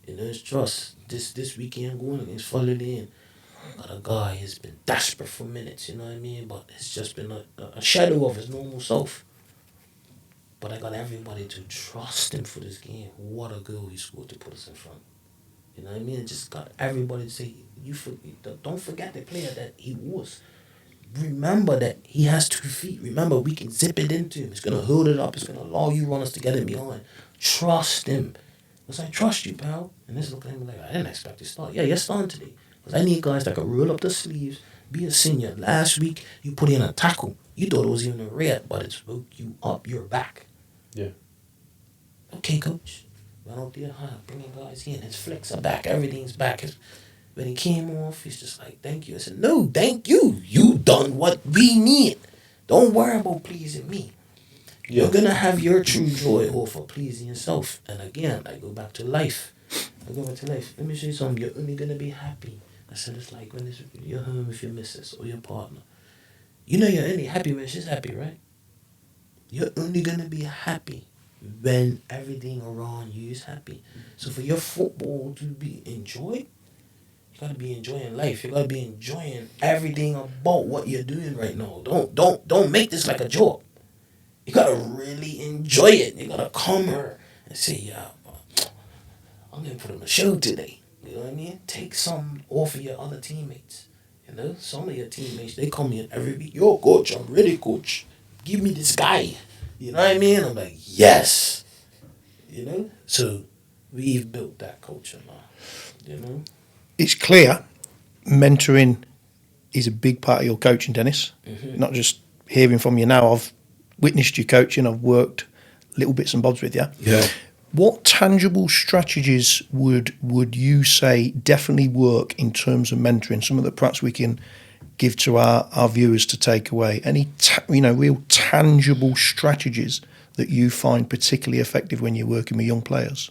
You know, it's trust. This weekend going against Fullerton, got a guy who's been desperate for minutes, you know what I mean? But it's just been a shadow of his normal self. But I got everybody to trust him for this game. What a goal he scored to put us in front. You know what I mean? It just got everybody to say, don't forget the player that he was. Remember that he has 2 feet. Remember, we can zip it into him. It's going to hold it up. It's going to allow you runners to get in behind. Trust him. Because I trust you, pal. And this look at him like, I didn't expect to start. Yeah, you're starting today. Because I need guys that can roll up the sleeves, be a senior. Last week, you put in a tackle. You thought it was even a red, but it woke you up. You're back. Yeah. Okay, coach. Run out there, bringing guys in. His flicks are back. Everything's back. When he came off, he's just like, thank you. I said, no, thank you. You done what we need. Don't worry about pleasing me. Yeah. You're going to have your true joy off of pleasing yourself. And again, I go back to life. Let me show you something. You're only going to be happy. I said, it's like when you're home with your missus or your partner. You know you're only happy when she's happy, right? You're only going to be happy when everything around you is happy. So for your football to be enjoyed, you gotta be enjoying life. You gotta be enjoying everything about what you're doing right now. Don't make this like a job. You gotta really enjoy it. You gotta come here and say, yeah, I'm gonna put on a show today. You know what I mean? Take some off of your other teammates. You know, some of your teammates, they come in every week. Yo, coach, I'm ready, coach. Give me this guy. You know what I mean? I'm like, yes. You know? So we've built that culture now. You know? It's clear mentoring is a big part of your coaching, Dennis. Mm-hmm. Not just hearing from you now. I've witnessed you coaching. I've worked little bits and bobs with you. Yeah. What tangible strategies would you say definitely work in terms of mentoring? Something that perhaps we can give to our viewers to take away. Any real tangible strategies that you find particularly effective when you're working with young players?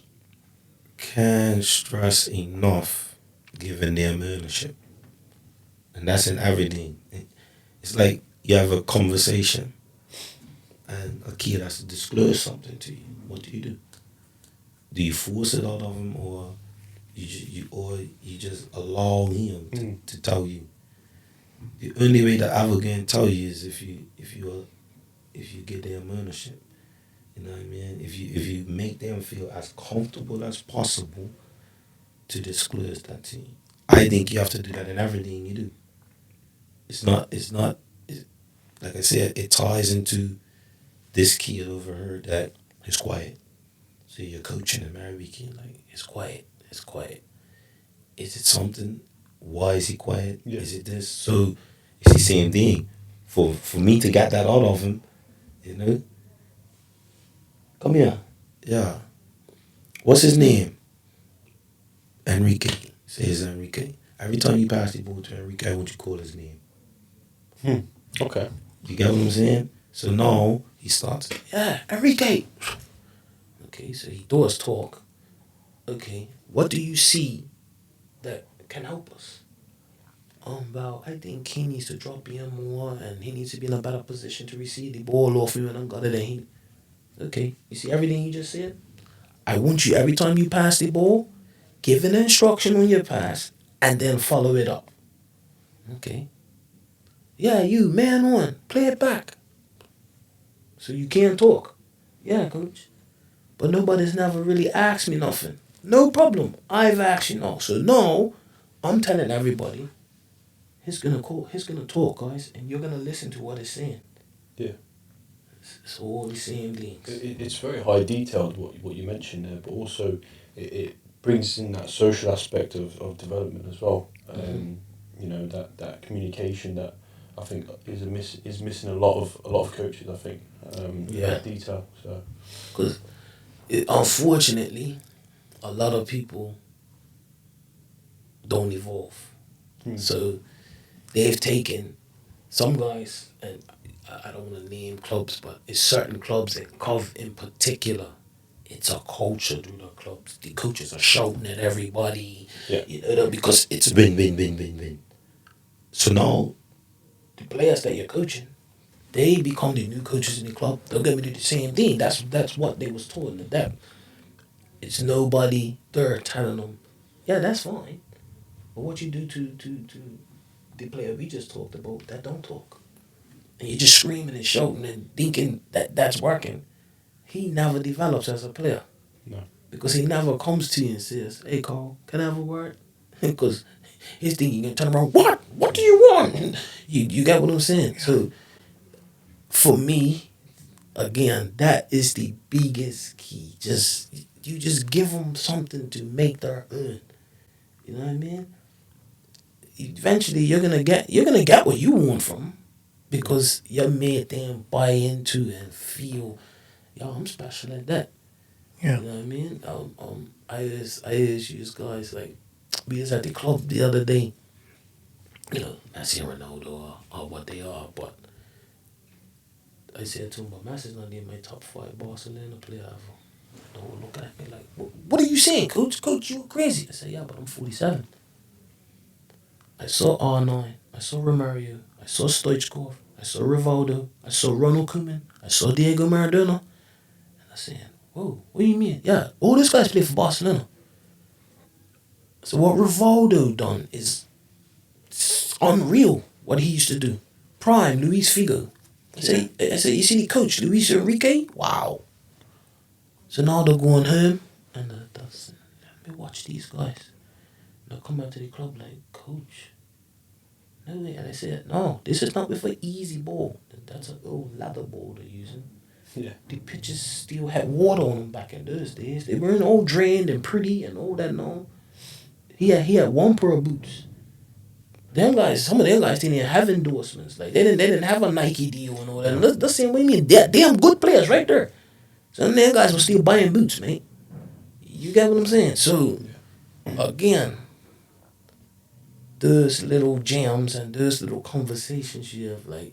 Can't stress enough giving them ownership. And that's in everything. It's like you have a conversation and a kid has to disclose something to you. What do? Do you force it out of him or you just allow him to tell you? The only way that I will going to tell you is if you give them ownership. You know what I mean? If you make them feel as comfortable as possible to disclose that to you. I think you have to do that in everything you do. It's like I said, it ties into this kid over here that is quiet. So you're coaching him every weekend, like, it's quiet. Is it something? Why is he quiet? Yeah. Is it this? So it's the same thing. For me to get that out of him, you know? Come here. Yeah. What's his name? Enrique. Says Enrique. Every time you pass the ball to Enrique, what you call his name? Okay. You get what I'm saying? So now he starts, yeah, Enrique. Okay, so he does talk. Okay, what do you see that can help us? Well, I think he needs to drop in more and he needs to be in a better position to receive the ball off him and I'm gonna than he. Okay, you see everything you just said? I want you every time you pass the ball, give an instruction on your pass, and then follow it up. Okay. Yeah, you, man on, play it back. So you can't talk. Yeah, coach. But nobody's never really asked me nothing. No problem. I've asked you now. So now, I'm telling everybody, he's gonna talk, guys, and you're gonna listen to what he's saying. Yeah. It's all the same things. It's very high detailed what you mentioned there, but also it brings in that social aspect of development as well. You know, that communication that I think is missing a lot of coaches. I think that detail. So because unfortunately, a lot of people don't evolve. So they've taken some guys, and I don't want to name clubs, but it's certain clubs in Cov in particular. It's a culture through the clubs. The coaches are shouting at everybody, you know, because it's win. So now, the players that you're coaching, they become the new coaches in the club. They're gonna do the same thing. That's what they was taught in them. It's nobody there telling them, yeah, that's fine. But what you do to the player we just talked about that don't talk, and you're just screaming and shouting and thinking that that's working, he never develops as a player. No. Because he never comes to you and says, hey, Carl, can I have a word? Because he's thinking you can turn around, what? What do you want? And you get what I'm saying? So, for me, again, that is the biggest key. You just give them something to make their own. You know what I mean? Eventually, you're gonna get what you want from 'em because you made them buy into and feel, yo, I'm special at that. Yeah. You know what I mean? I use guys like, we was at the club the other day. You know, not saying Ronaldo or what they are, but I said to him, but Master's not in my top 5 Barcelona player ever. No one looking at me like, what are you saying, coach? Coach, you crazy. I said, yeah, but I'm 47. I saw R9, I saw Romario, I saw Stoichkov, I saw Rivaldo, I saw Ronald Koeman, I saw Diego Maradona. And I said, whoa, what do you mean? Yeah, all these guys play for Barcelona. So what Rivaldo done is unreal, what he used to do. Prime, Luis Figo. I said, you see the coach, Luis Enrique? Wow. So now they're going home, and let me watch these guys. They'll come back to the club like, coach, no way. And I said, no, this is not with an easy ball. That's an old leather ball they're using. Yeah. The pitches still had water on them back in those days. They weren't all drained and pretty and all that and all. He had one pair of boots. Them guys, some of them guys didn't even have endorsements. Like they didn't have a Nike deal and all that. And that's saying what you mean. They're damn good players right there. Some of them guys were still buying boots, mate. You get what I'm saying? So again, those little jams and those little conversations you have, like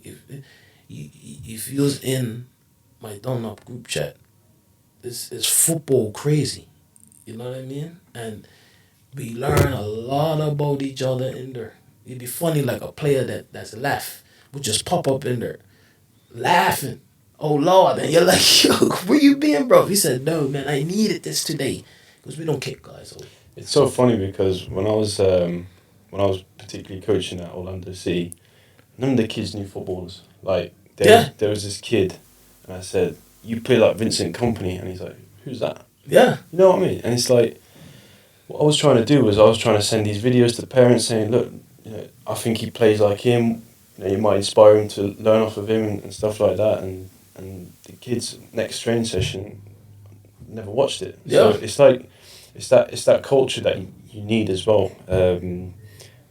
if you was in my Dunlop group chat, it's football crazy. You know what I mean? And we learn a lot about each other in there. It'd be funny like a player that's laugh would just pop up in there laughing. Oh Lord, and you're like, yo, where you been, bro? He said, no, man, I needed this today. Because we don't kick guys over. It's so funny because when I was particularly coaching at Orlando City, none of the kids knew footballers. Like there was this kid, and I said, "You play like Vincent Kompany," and he's like, "Who's that?" Yeah. You know what I mean? And it's like, what I was trying to do was I was trying to send these videos to the parents saying, "Look, you know, I think he plays like him. You know, you might inspire him to learn off of him and stuff like that." And the kids next training session never watched it. Yeah. So it's like. It's that culture that you need as well,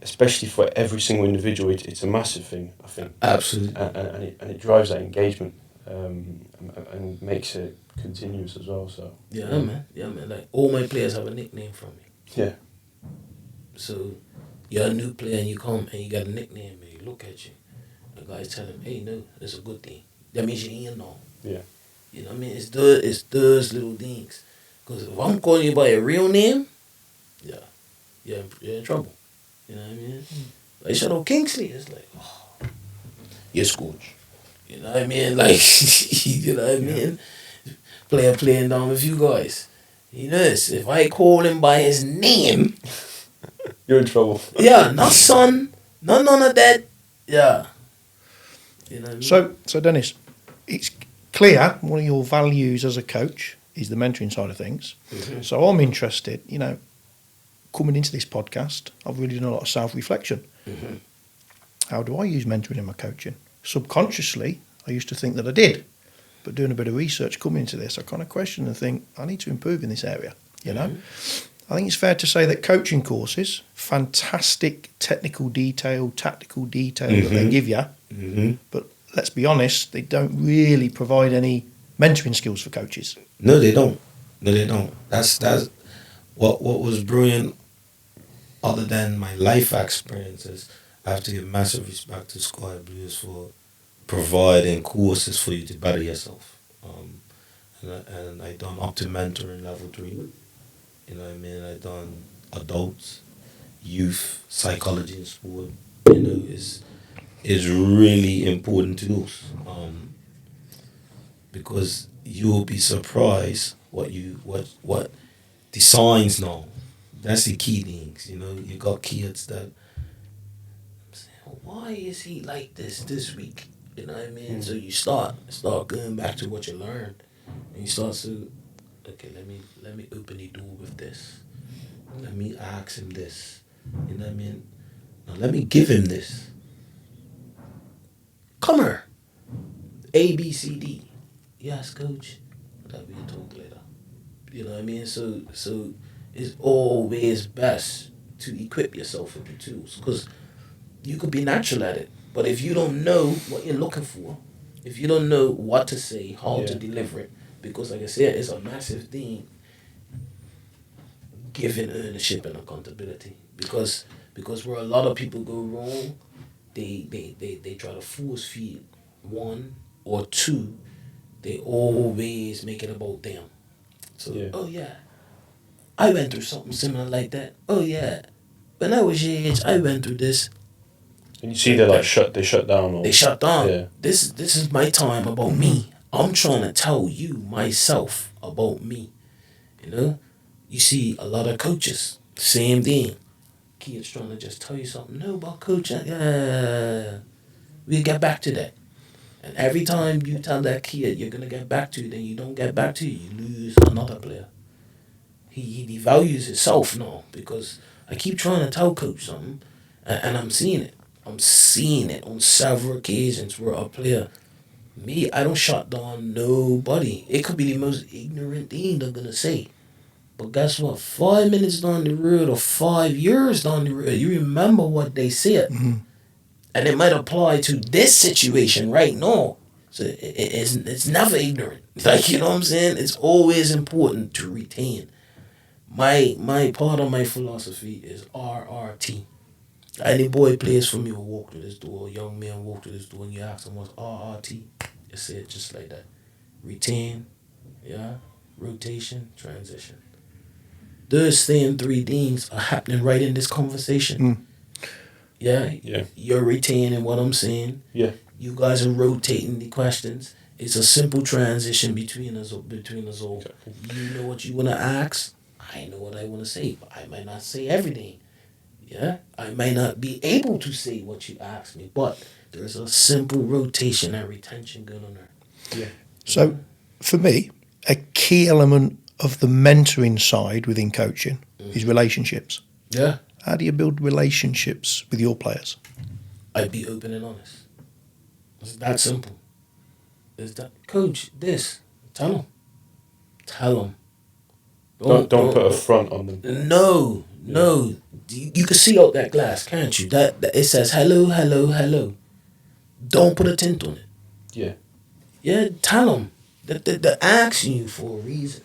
especially for every single individual. It's a massive thing, I think. Absolutely. And it drives that engagement, and makes it continuous as well. So Yeah, man. Like all my players have a nickname from me. Yeah. So you're a new player and you come and you got a nickname and you look at you. The guys tell him, hey, no, that's a good thing. That means you ain't know. Yeah. You know what I mean? It's those little things. Because if I'm calling you by a real name, you're in trouble. You know what I mean? Like Shadow Kingsley, it's like, oh, yes, coach. You know what I mean? Like, you know what I mean? Player playing down with you guys. You know this. If I call him by his name, You're in trouble. yeah, not son, not none of that. Yeah. You know what I mean? So Dennis, it's clear one of your values as a coach is the mentoring side of things. Mhm. So I'm interested, coming into this podcast, I've really done a lot of self-reflection. Mhm. How do I use mentoring in my coaching? Subconsciously, I used to think that I did. But doing a bit of research coming into this, I kind of question and think, I need to improve in this area, I think it's fair to say that coaching courses, fantastic technical detail, tactical detail that they give you, but let's be honest, they don't really provide any mentoring skills for coaches. No, they don't. No, they don't. That's what was brilliant. Other than my life experiences, I have to give massive respect to Sky Blues for providing courses for you to better yourself. And I done up to mentoring level 3. You know what I mean? I done adults, youth, psychology and sport. Is really important to us. Because you will be surprised what the signs now. That's the key things. You got kids that say, why is he like this week? You know what I mean? So you start going back to what you learned, and you start to, okay, let me open the door with this. Let me ask him this. You know what I mean? Now let me give him this. Come here. A B C D. Yes, coach. That we talk later. You know what I mean? So it's always best to equip yourself with the tools, because you could be natural at it, but if you don't know what you're looking for, if you don't know what to say, how to deliver it, because like I said, it's a massive thing. Giving ownership and accountability, because where a lot of people go wrong, they try to force feed one or two. They always make it about them. So, oh yeah, I went through something similar like that. Oh yeah, when I was your age, I went through this. And you see they shut down. Or, They shut down. Yeah. This is my time about me. I'm trying to tell you myself about me. You see a lot of coaches, same thing. Kids trying to just tell you something. No, about coaching. Yeah, we'll get back to that. And every time you tell that kid you're gonna get back to it, then you don't get back to it, you lose another player. He devalues himself now, because I keep trying to tell coach something, and I'm seeing it. I'm seeing it on several occasions where a player, me, I don't shut down nobody. It could be the most ignorant thing they're gonna say. But guess what? 5 minutes down the road or 5 years down the road, you remember what they said. And it might apply to this situation right now. So it's never ignorant. Like, you know what I'm saying? It's always important to retain. My part of my philosophy is RRT. Any boy plays for me will walk through this door, a young man walk through this door, and you ask him what's RRT. You say it just like that. Retain, rotation, transition. Those same 3 things are happening right in this conversation. Yeah. You're retaining what I'm saying. Yeah. You guys are rotating the questions. It's a simple transition between us all. Exactly. You know what you want to ask. I know what I want to say, but I might not say everything. Yeah, I might not be able to say what you ask me, but there's a simple rotation and retention going on there. Yeah. So for me, a key element of the mentoring side within coaching is relationships. Yeah. How do you build relationships with your players? I'd be open and honest. It's that simple. It's that, coach, this. Tell them. Don't put a front on them. No. You can see out that glass, can't you? That it says hello. Don't put a tint on it. Yeah. Yeah, tell them. They're asking you for a reason.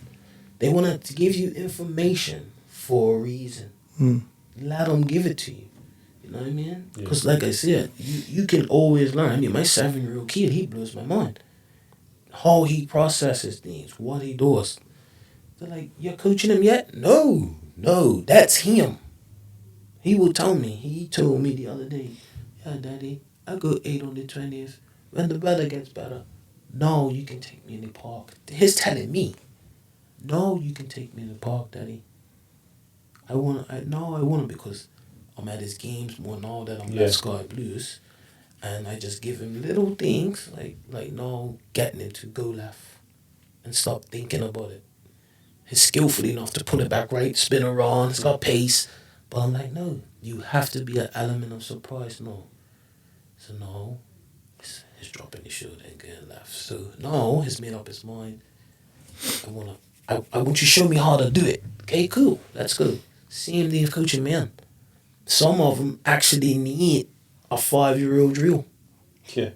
They want to give you information for a reason. Let them give it to you. You know what I mean? Because like I said, you can always learn. I mean, my 7-year-old kid, he blows my mind. How he processes things, what he does. They're like, you're coaching him yet? No, that's him. He will tell me. He told me the other day, yeah, Daddy, I go 8 on the 20th. When the weather gets better, now you can take me in the park. He's telling me. No, you can take me to the park, Daddy. I want to because I'm at his games more now that I'm Yeah. at Sky Blues, and I just give him little things like no getting him to go left and stop thinking about it. He's skillful enough to pull it back right, spin around. He's got pace, but I'm like, no, you have to be an element of surprise. No, so no, he's dropping his shoulder and going left. So no, he's made up his mind. I want you to show me how to do it. Okay, cool. Let's go. Same thing with coaching men. Some of them actually need a 5-year-old drill. Yeah.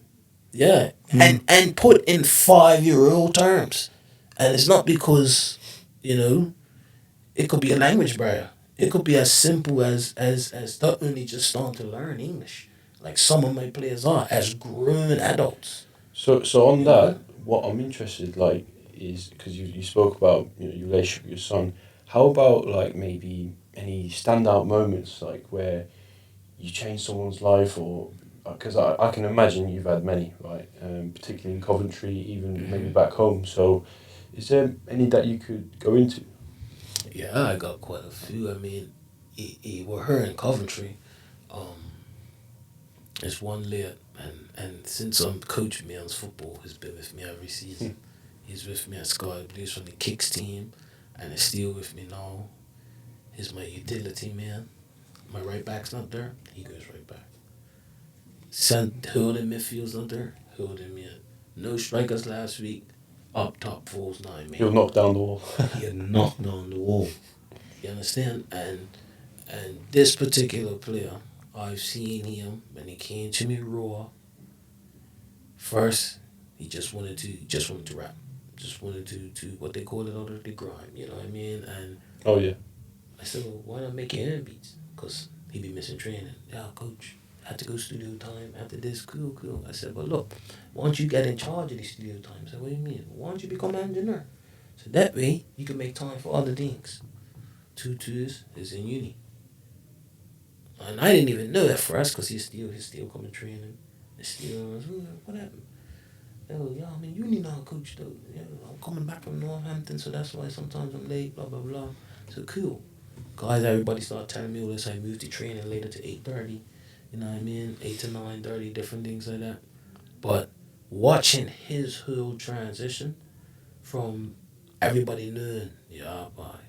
Yeah. And put in 5-year-old terms. And it's not because, it could be a language barrier. It could be as simple as they're only just starting to learn English. Like some of my players are as grown adults. So on that, what I'm interested is because you spoke about your relationship with your son. How about maybe any standout moments where you changed someone's life, or because I can imagine you've had many, right? Particularly in Coventry, even maybe back home. So, is there any that you could go into? Yeah, I got quite a few. I mean, we're here in Coventry. There's one lad, and since I'm coaching men's football, he's been with me every season. He's with me at Sky Blues from the Kicks team, and he's still with me now. He's my utility man. My right back's not there, he goes right back. Holding midfield's not there, holding me in. No strikers last week. Up top falls 9 man. He'll knock down the wall. He'll knock down the wall. You understand? And this particular player, I've seen him when he came to me raw. First, he just wanted to rap. Just wanted to what they call it under the grime, you know what I mean? And Oh yeah. I said, well, why not make your own beats? Because he be missing training. Yeah, coach, I had to go studio time after this. Cool. I said, well, look, why don't you get in charge of the studio time? I said, what do you mean? Why don't you become an engineer? So that way, you can make time for other things. Tutus is in uni. And I didn't even know that first because he's still coming training. He's still, what happened? Oh, yeah, I'm in uni now, coach, though. Yeah, I'm coming back from Northampton, so that's why sometimes I'm late, blah, blah, blah. So cool. Guys, everybody started telling me all this. I moved to training later to 8:30. You know what I mean? 8 to 9:30, different things like that. But watching his whole transition from everybody knowing, yeah, boy,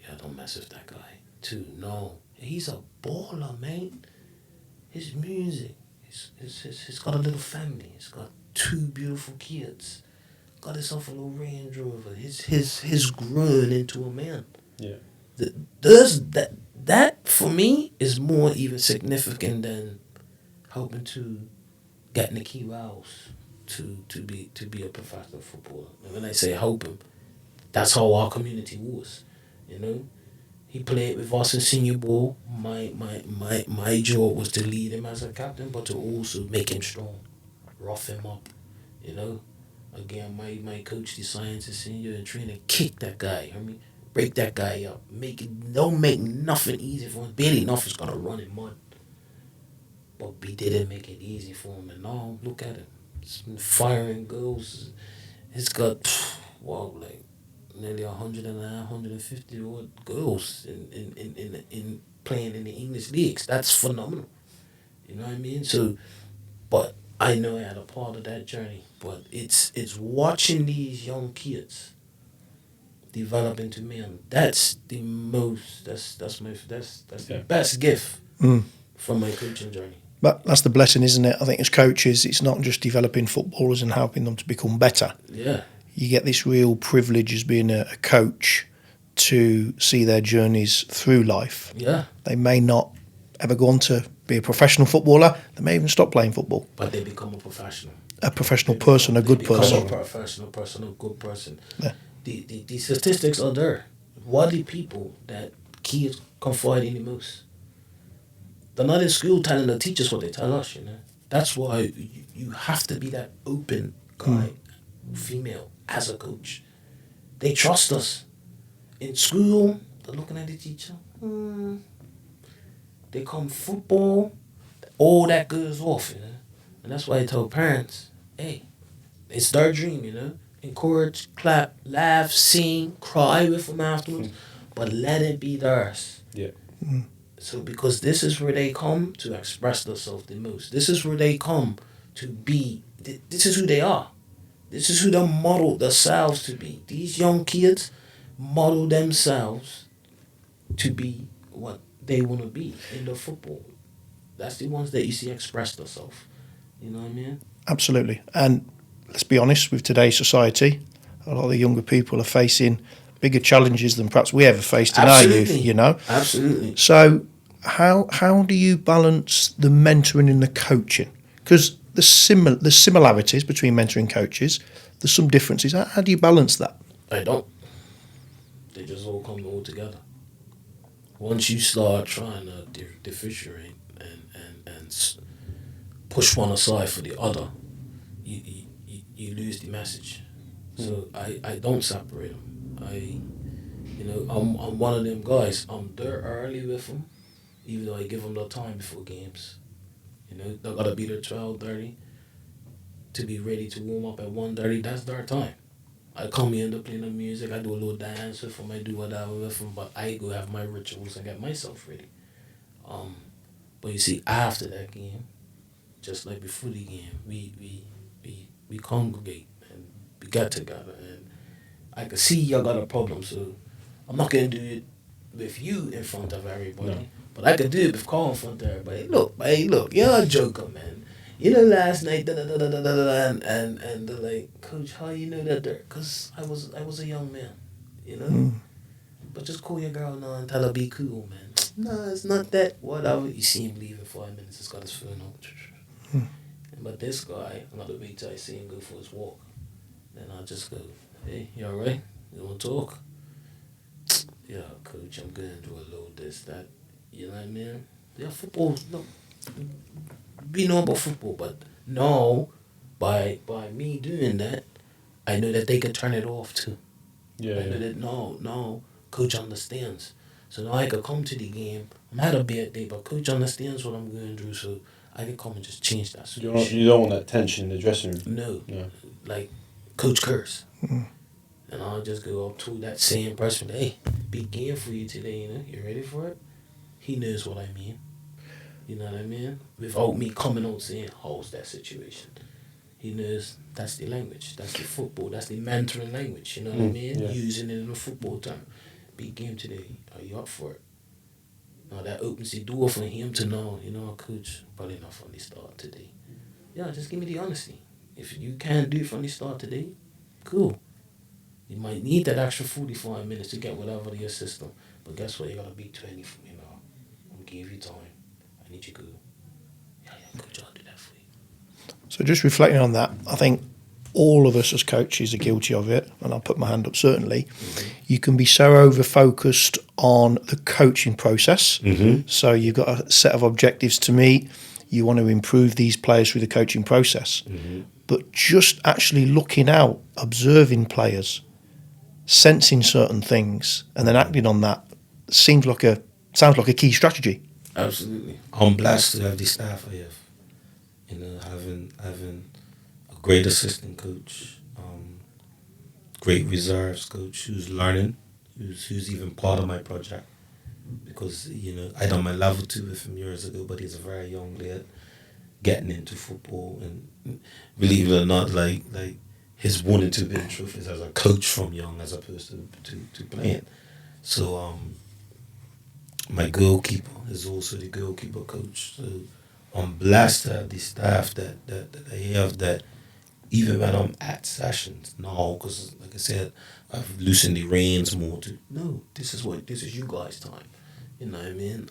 yeah, don't mess with that guy, to no, he's a baller, man. His music, he's got a little family. He's got 2 beautiful kids. Got himself a little Range Rover. He's grown into a man. Yeah. That for me is more even significant than hoping to get Nicky Rouse to be a professional footballer. And when I say hoping, that's how our community was. You know, he played with us in senior ball. My job was to lead him as a captain, but to also make him strong, rough him up. You know, again, my coach, the science is senior and trainer, kick that guy. I mean, break that guy up. Don't make nothing easy for him. Barely nothing's gonna run in mud. But we didn't make it easy for him. And now look at him. It's been firing goals. It's got like nearly 150 odd goals in playing in the English leagues. That's phenomenal. You know what I mean? So, but I know I had a part of that journey. But it's watching these young kids develop into men. That's the most. That's the best gift from my coaching journey. But that's the blessing, isn't it? I think as coaches, it's not just developing footballers and helping them to become better. Yeah. You get this real privilege as being a coach to see their journeys through life. Yeah. They may not ever go on to be a professional footballer. They may even stop playing football. But they become a professional. A professional person, a good person. A professional person, a good person. Yeah. The statistics are there. What are the people that kids confide in the most? They're not in school telling the teachers what they tell us, you know. That's why you have to be that open guy, female, as a coach. They trust us. In school, they're looking at the teacher. They come football, all that goes off, you know. And that's why I tell parents, hey, it's their dream, you know. encourage, clap, laugh, sing, cry with them afterwards, but let it be theirs. Yeah. So because this is where they come to express themselves the most. This is where they come to be. This is who they are. This is who they model themselves to be. These young kids model themselves to be what they want to be in the football. That's the ones that you see express themselves. You know what I mean? Absolutely. And let's be honest, with today's society, a lot of the younger people are facing bigger challenges than perhaps we ever faced in our youth, you know? Absolutely. So how do you balance the mentoring and the coaching? Because there's similarities between mentoring and coaches. There's some differences. How do you balance that? I don't. They just all come all together. Once you start trying to differentiate and push one aside for the other, you lose the message. So I don't separate them. I'm one of them guys. I'm there early with them, even though I give them the time before games. They gotta be there 12:30 to be ready to warm up at 1:30. That's their time. I come in to play the music. I do a little dance with them. I do whatever with them, but I go have my rituals and get myself ready. But you see, after that game, just like before the game, we congregate and we get together, and I can see y'all got a problem, so I'm not gonna do it with you in front of everybody, No. but I could do it with Carl in front of everybody. Look, you're a joker, man. Last night, da da da da da da da, and they're like, Coach, how you know that? Cause I was a young man, But just call your girl now and tell her be cool, man. No, it's not that. Whatever. You see him leave in 5 minutes. He's got his phone on. But this guy, I'm gonna wait till I see him go for his walk. Then I'll just go, hey, you alright? You wanna talk? Yeah, coach, I'm going through a little this, that. You know what I mean? Yeah, football, no. We know about football, but no, by me doing that, I know that they can turn it off too. Yeah. I know that no, coach understands. So now I could come to the game. I'm had a bad day, but coach understands what I'm going through, so I can come and just change that switch. You don't want that tension in the dressing room. No. No. Like Coach Curse. And I'll just go up to that same person, hey, big game for you today, you ready for it? He knows what I mean. You know what I mean? Without me coming out saying, how's that situation? He knows that's the language, that's the football, that's the mentoring language, you know what I mean? Yeah. Using it in a football term. Big game today, are you up for it? Now that opens the door for him to know, coach, probably not from the start today. Yeah, just give me the honesty. If you can't do it from the start today, cool. You might need that extra 45 minutes to get whatever to your system. But guess what? You gotta be 20 for me now. I'm gonna give you time. I need you to go. Yeah, coach, I'll do that for you. So just reflecting on that, I think all of us as coaches are guilty of it, and I'll put my hand up certainly. You can be so over-focused on the coaching process. So you've got a set of objectives to meet. You want to improve these players through the coaching process. But just actually looking out, observing players, sensing certain things, and then acting on that sounds like a key strategy. Absolutely. I'm blessed to have the staff I have. Having a great assistant coach, great reserves coach who's learning, who's even part of my project. Because, I done my level 2 with him years ago, but he's a very young lad getting into football, and believe it or not, like his wanting to be in truth is as a coach from young as opposed to playing. So my goalkeeper is also the goalkeeper coach. So I'm blessed to have the staff that I have, that even when I'm at sessions now, because like I said, I've loosened the reins more to, no, this is you guys' time. You know what I mean?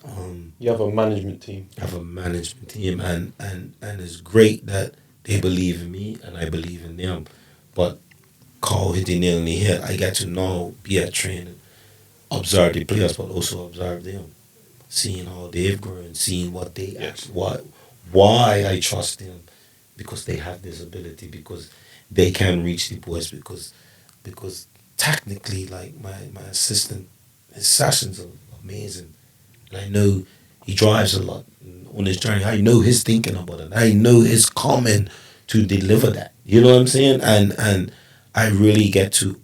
You have a management team. I have a management team, and it's great that they believe in me and I believe in them. But Carl hit the nail on the head. I get to know, be at training, observe the players, but also observe them, seeing how they've grown, seeing what they actually, why I trust them, because they have this ability, because they can reach the boys, because technically, like my assistant, his sessions are amazing. And I know he drives a lot on his journey. I know he's thinking about it. I know he's coming to deliver that. You know what I'm saying? And I really get to,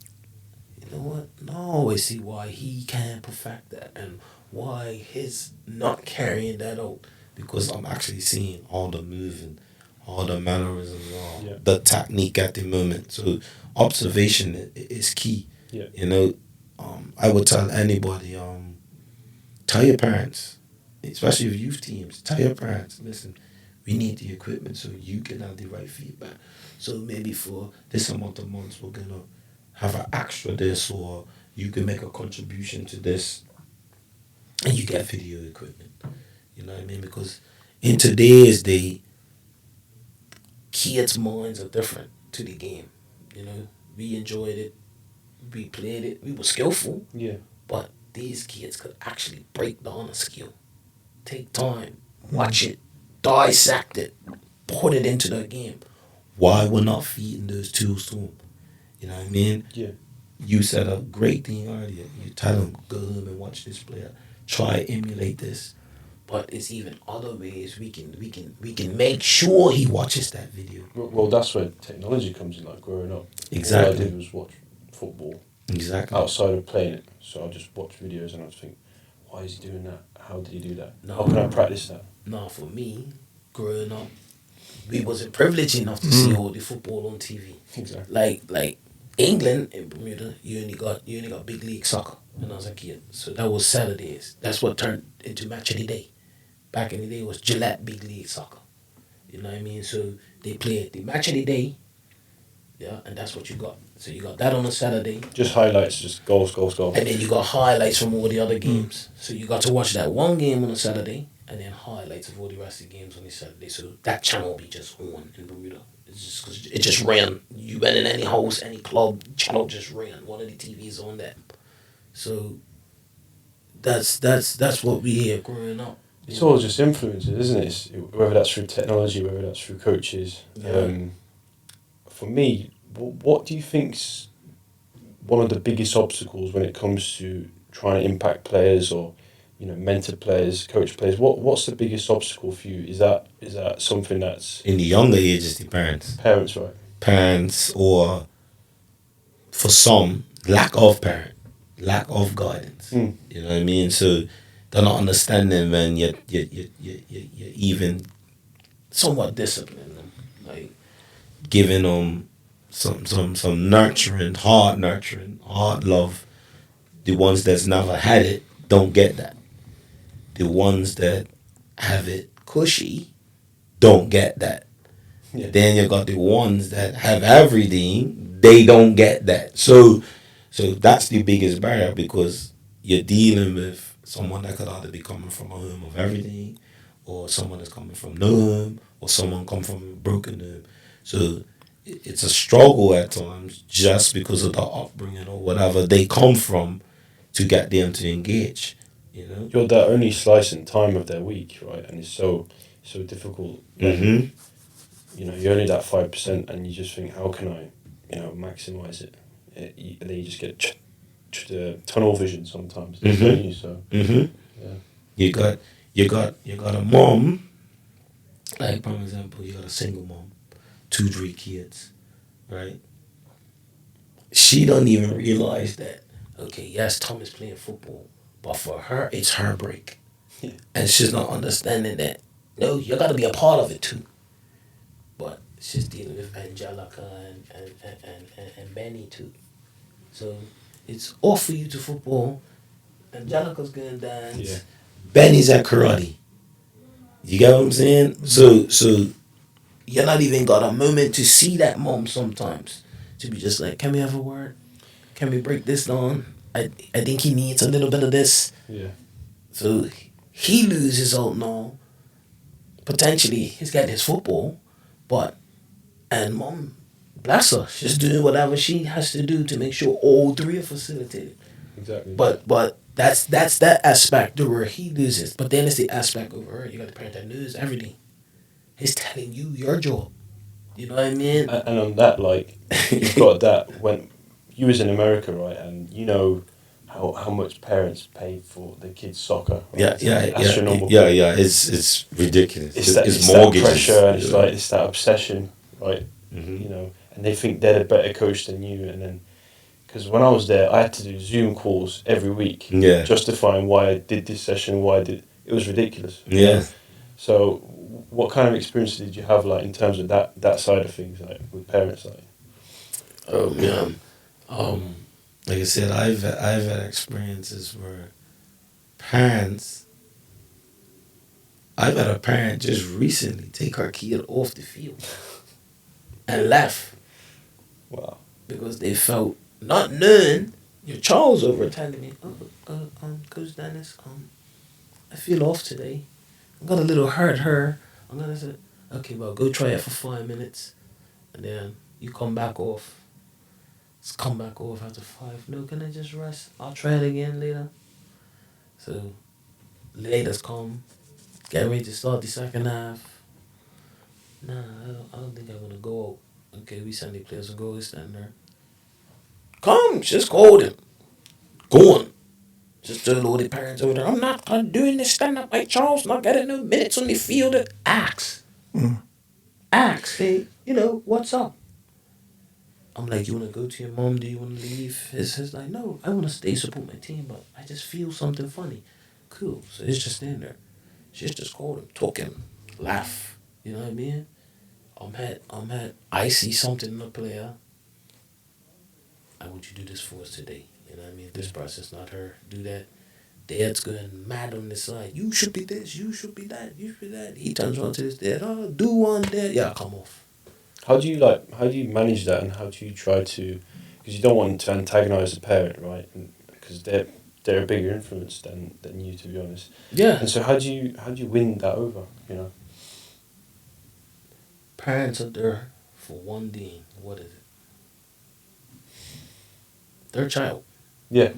you know what? Now I always see why he can't perfect that and why his not carrying that out. Because I'm actually seeing all the moving, all the mannerisms, all Yeah. the technique at the moment. So observation is key. Yeah. You know, I would tell anybody, tell your parents, especially with youth teams, tell your parents, listen, we need the equipment so you can have the right feedback. So maybe for this amount of months, we're gonna have an extra this, or you can make a contribution to this, and you get video equipment. You know what I mean? Because in today's day, kids' minds are different to the game. You know, we enjoyed it, we played it, we were skillful, Yeah. but these kids could actually break down a skill, take time, watch it, dissect it, put it into the game. Why we're not feeding those tools to them? You know what I mean? Yeah. You said a great thing earlier. You tell them, go home and watch this player. Try emulate this. But it's even other ways we can make sure he watches that video. Well, that's where technology comes in. Like growing up, Exactly. all I did was watch football Exactly. outside of playing it. So I just watch videos and I just think, why is he doing that? How did he do that? No. How can I practice that? No, for me, growing up, we wasn't privileged enough to see all the football on TV. Exactly. Like England and Bermuda, you only got big league soccer when I was a kid. So that was Saturdays. That's what turned into match of the day. Back in the day, it was Gillette big league soccer. You know what I mean? So they played the match of the day, yeah, and that's what you got. So you got that on a Saturday, Just highlights, just goals. and then you got highlights from all the other games. So you got to watch that one game on a Saturday, and then highlights of all the rest of the games on the Saturday. So that channel will be just on in Bermuda. It's just 'cause it just ran. You went in any house, any club, channel just ran. One of the TVs on that. So that's what we hear growing up. It's all just influences, isn't it? Whether that's through technology, whether that's through coaches. Yeah. For me, what do you think's one of the biggest obstacles when it comes to trying to impact players or, mentor players, coach players? What's the biggest obstacle for you? Is that something that's In the younger ages, the parents. parents, right? Parents, or for some, lack of parent, lack of guidance. Mm. You know what I mean? So they're not understanding when you're even somewhat disciplining them, like giving them some nurturing, hard love. The ones that's never had it don't get that. The ones that have it cushy don't get that. Yeah. Then you got the ones that have everything, they don't get that. So that's the biggest barrier, because you're dealing with someone that could either be coming from a home of everything, or someone that's coming from no home, or someone come from a broken home. So it's a struggle at times, just because of the upbringing or whatever they come from, to get them to engage. You know. You're that only slice in time of their week, right? And it's so difficult. Mm-hmm. You're only that 5%, and you just think, how can I, maximize it? And then you just get tunnel vision sometimes, Mm-hmm. don't you? So Mm-hmm. yeah. You got a mom. Like, for example, you got a single mom, 2-3 kids, right? She don't even realize that. Okay, yes, Tom is playing football, but for her, it's her break, Yeah. and she's not understanding that. No, you got to be a part of it too. But she's dealing with Angelica and Benny too. So it's off for you to football. Angelica's going to dance. Yeah. Benny's at karate. You get what I'm saying? So you're not even got a moment to see that mom sometimes. To be just like, can we have a word? Can we break this down? I think he needs a little bit of this. Yeah. So he loses out now. Potentially, he's got his football, and mom, bless her, she's doing whatever she has to do to make sure all three are facilitated. Exactly. But that's that aspect where he loses. But then it's the aspect over her. You got the parent that knows everything. He's telling you your job. You know what I mean? And on that, like, you've got that when you was in America, right, and you know how much parents pay for their kids' soccer. Right? Yeah. Astronomical. Yeah. It's ridiculous. It's mortgages. that pressure, and it's that obsession, right? Mm-hmm. and they think they're the better coach than you, and then because when I was there, I had to do Zoom calls every week, Yeah. justifying why I did this session, why I did. It was ridiculous. Yeah. So, what kind of experience did you have, like in terms of that side of things, like with parents, like? Yeah. Like I said, I've had experiences where parents. I've had a parent just recently take her kid off the field and laugh Wow. because they felt not knowing your child's over telling me, Coach Dennis, I feel off today. I got a little hurt her. I'm gonna say, okay, well, go try it for 5 minutes, and then you come back off. Just come back off after 5. No, can I just rest? I'll try it again later. So, later's come. Get ready to start the second half. Nah, I don't think I'm gonna go out. Okay, we send the players to go stand there. Come, just call them. Go on. Just tell all the parents over there, I'm not doing this stand up like Charles, not getting no minutes on the field. Ask. Ask. Hey, what's up? I'm like, you want to go to your mom? Do you want to leave? He's like, no, I want to stay support my team, but I just feel something funny. Cool. So he's just standing there. She's just called him, talking, laugh. You know what I mean? I see something in the player. I want you to do this for us today. You know what I mean? If this person's not her, do that. Dad's going mad on the side. You should be this, you should be that, you should be that. He turns around to his dad, do one dad. Yeah, come off. How do you manage that, and how do you try to, because you don't want to antagonize the parent, right? Because they're a bigger influence than you, to be honest. Yeah. And so how do you win that over? Parents are there for one thing. What is it? Their child. Yeah.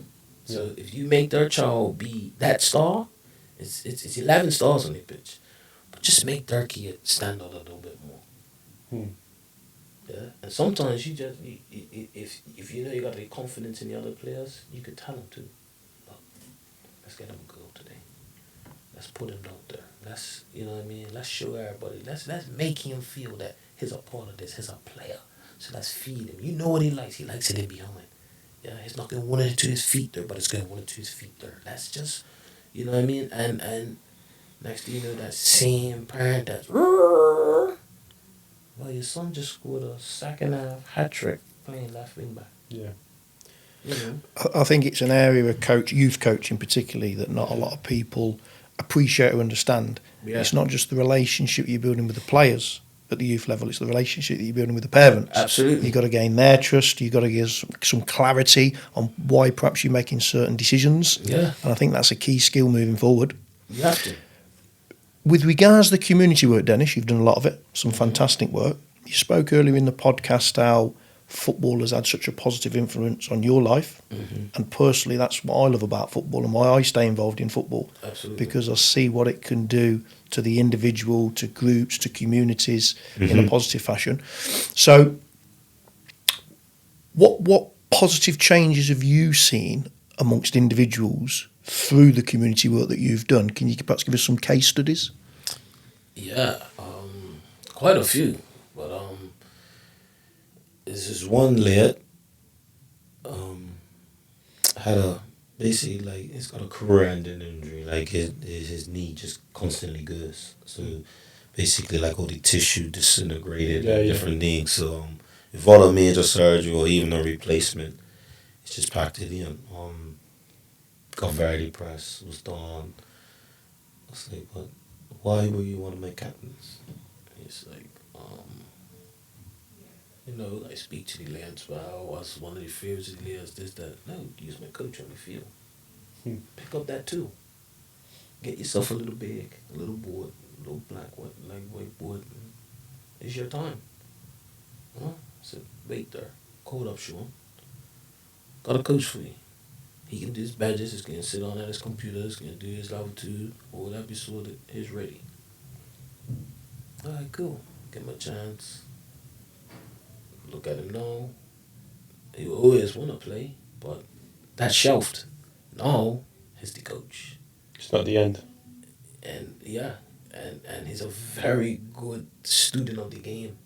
So if you make their child be that star, it's 11 stars on the pitch, but just make their kid stand out a little bit more. Yeah, and sometimes you just if you know you got the confidence in the other players, you could tell them to, look, let's get them a goal today. Let's put him out there. Let's Let's show everybody. Let's make him feel that he's a part of this. He's a player. So let's feed him. You know what he likes. He likes it in behind. Yeah, he's not going to want it to his feet there, but it's going to want it to his feet there. That's just, you know what I mean? And next thing you know, that same parent that's, well, your son just scored a second half hat trick playing left wing back. Yeah. You know? I think it's an area of youth coaching particularly, that not a lot of people appreciate or understand. Yeah. It's not just the relationship you're building with the players at the youth level, it's the relationship that you're building with the parents. Absolutely. You've got to gain their trust, you've got to give some clarity on why perhaps you're making certain decisions. Yeah. And I think that's a key skill moving forward. You have to. With regards to the community work, Dennis, you've done a lot of it, some fantastic work. You spoke earlier in the podcast how football has had such a positive influence on your life. And personally, that's what I love about football and why I stay involved in football. Absolutely. Because I see what it can do to the individual, to groups, to communities in a positive fashion. So what positive changes have you seen amongst individuals through the community work that you've done? Can you perhaps give us some case studies? Yeah, quite a few. But this is one lad had he's got a career-ending injury. Like his knee just constantly goes. So basically, like all the tissue disintegrated and different things. So without a major surgery or even a replacement, it's just packed it in. Got very depressed. Was done. I was like, "But why would you want to make captains?" He's like, I speak to the lads. Well, I was one of the fears of the lads. This, that. No, use my coach on the field. Pick up that too. Get yourself a little bag, a little board, a little white board. It's your time. Huh? I said, wait there. Code up, Sean. Got a coach for you. He can do his badges. He's going to sit on at his computer. He's going to do his level 2 or whatever be sorted. He's ready. All right, cool. Give him a chance. Look at him now. He always want to play, but that's shelved. Now, he's the coach. It's not the end. And yeah, and he's a very good student of the game.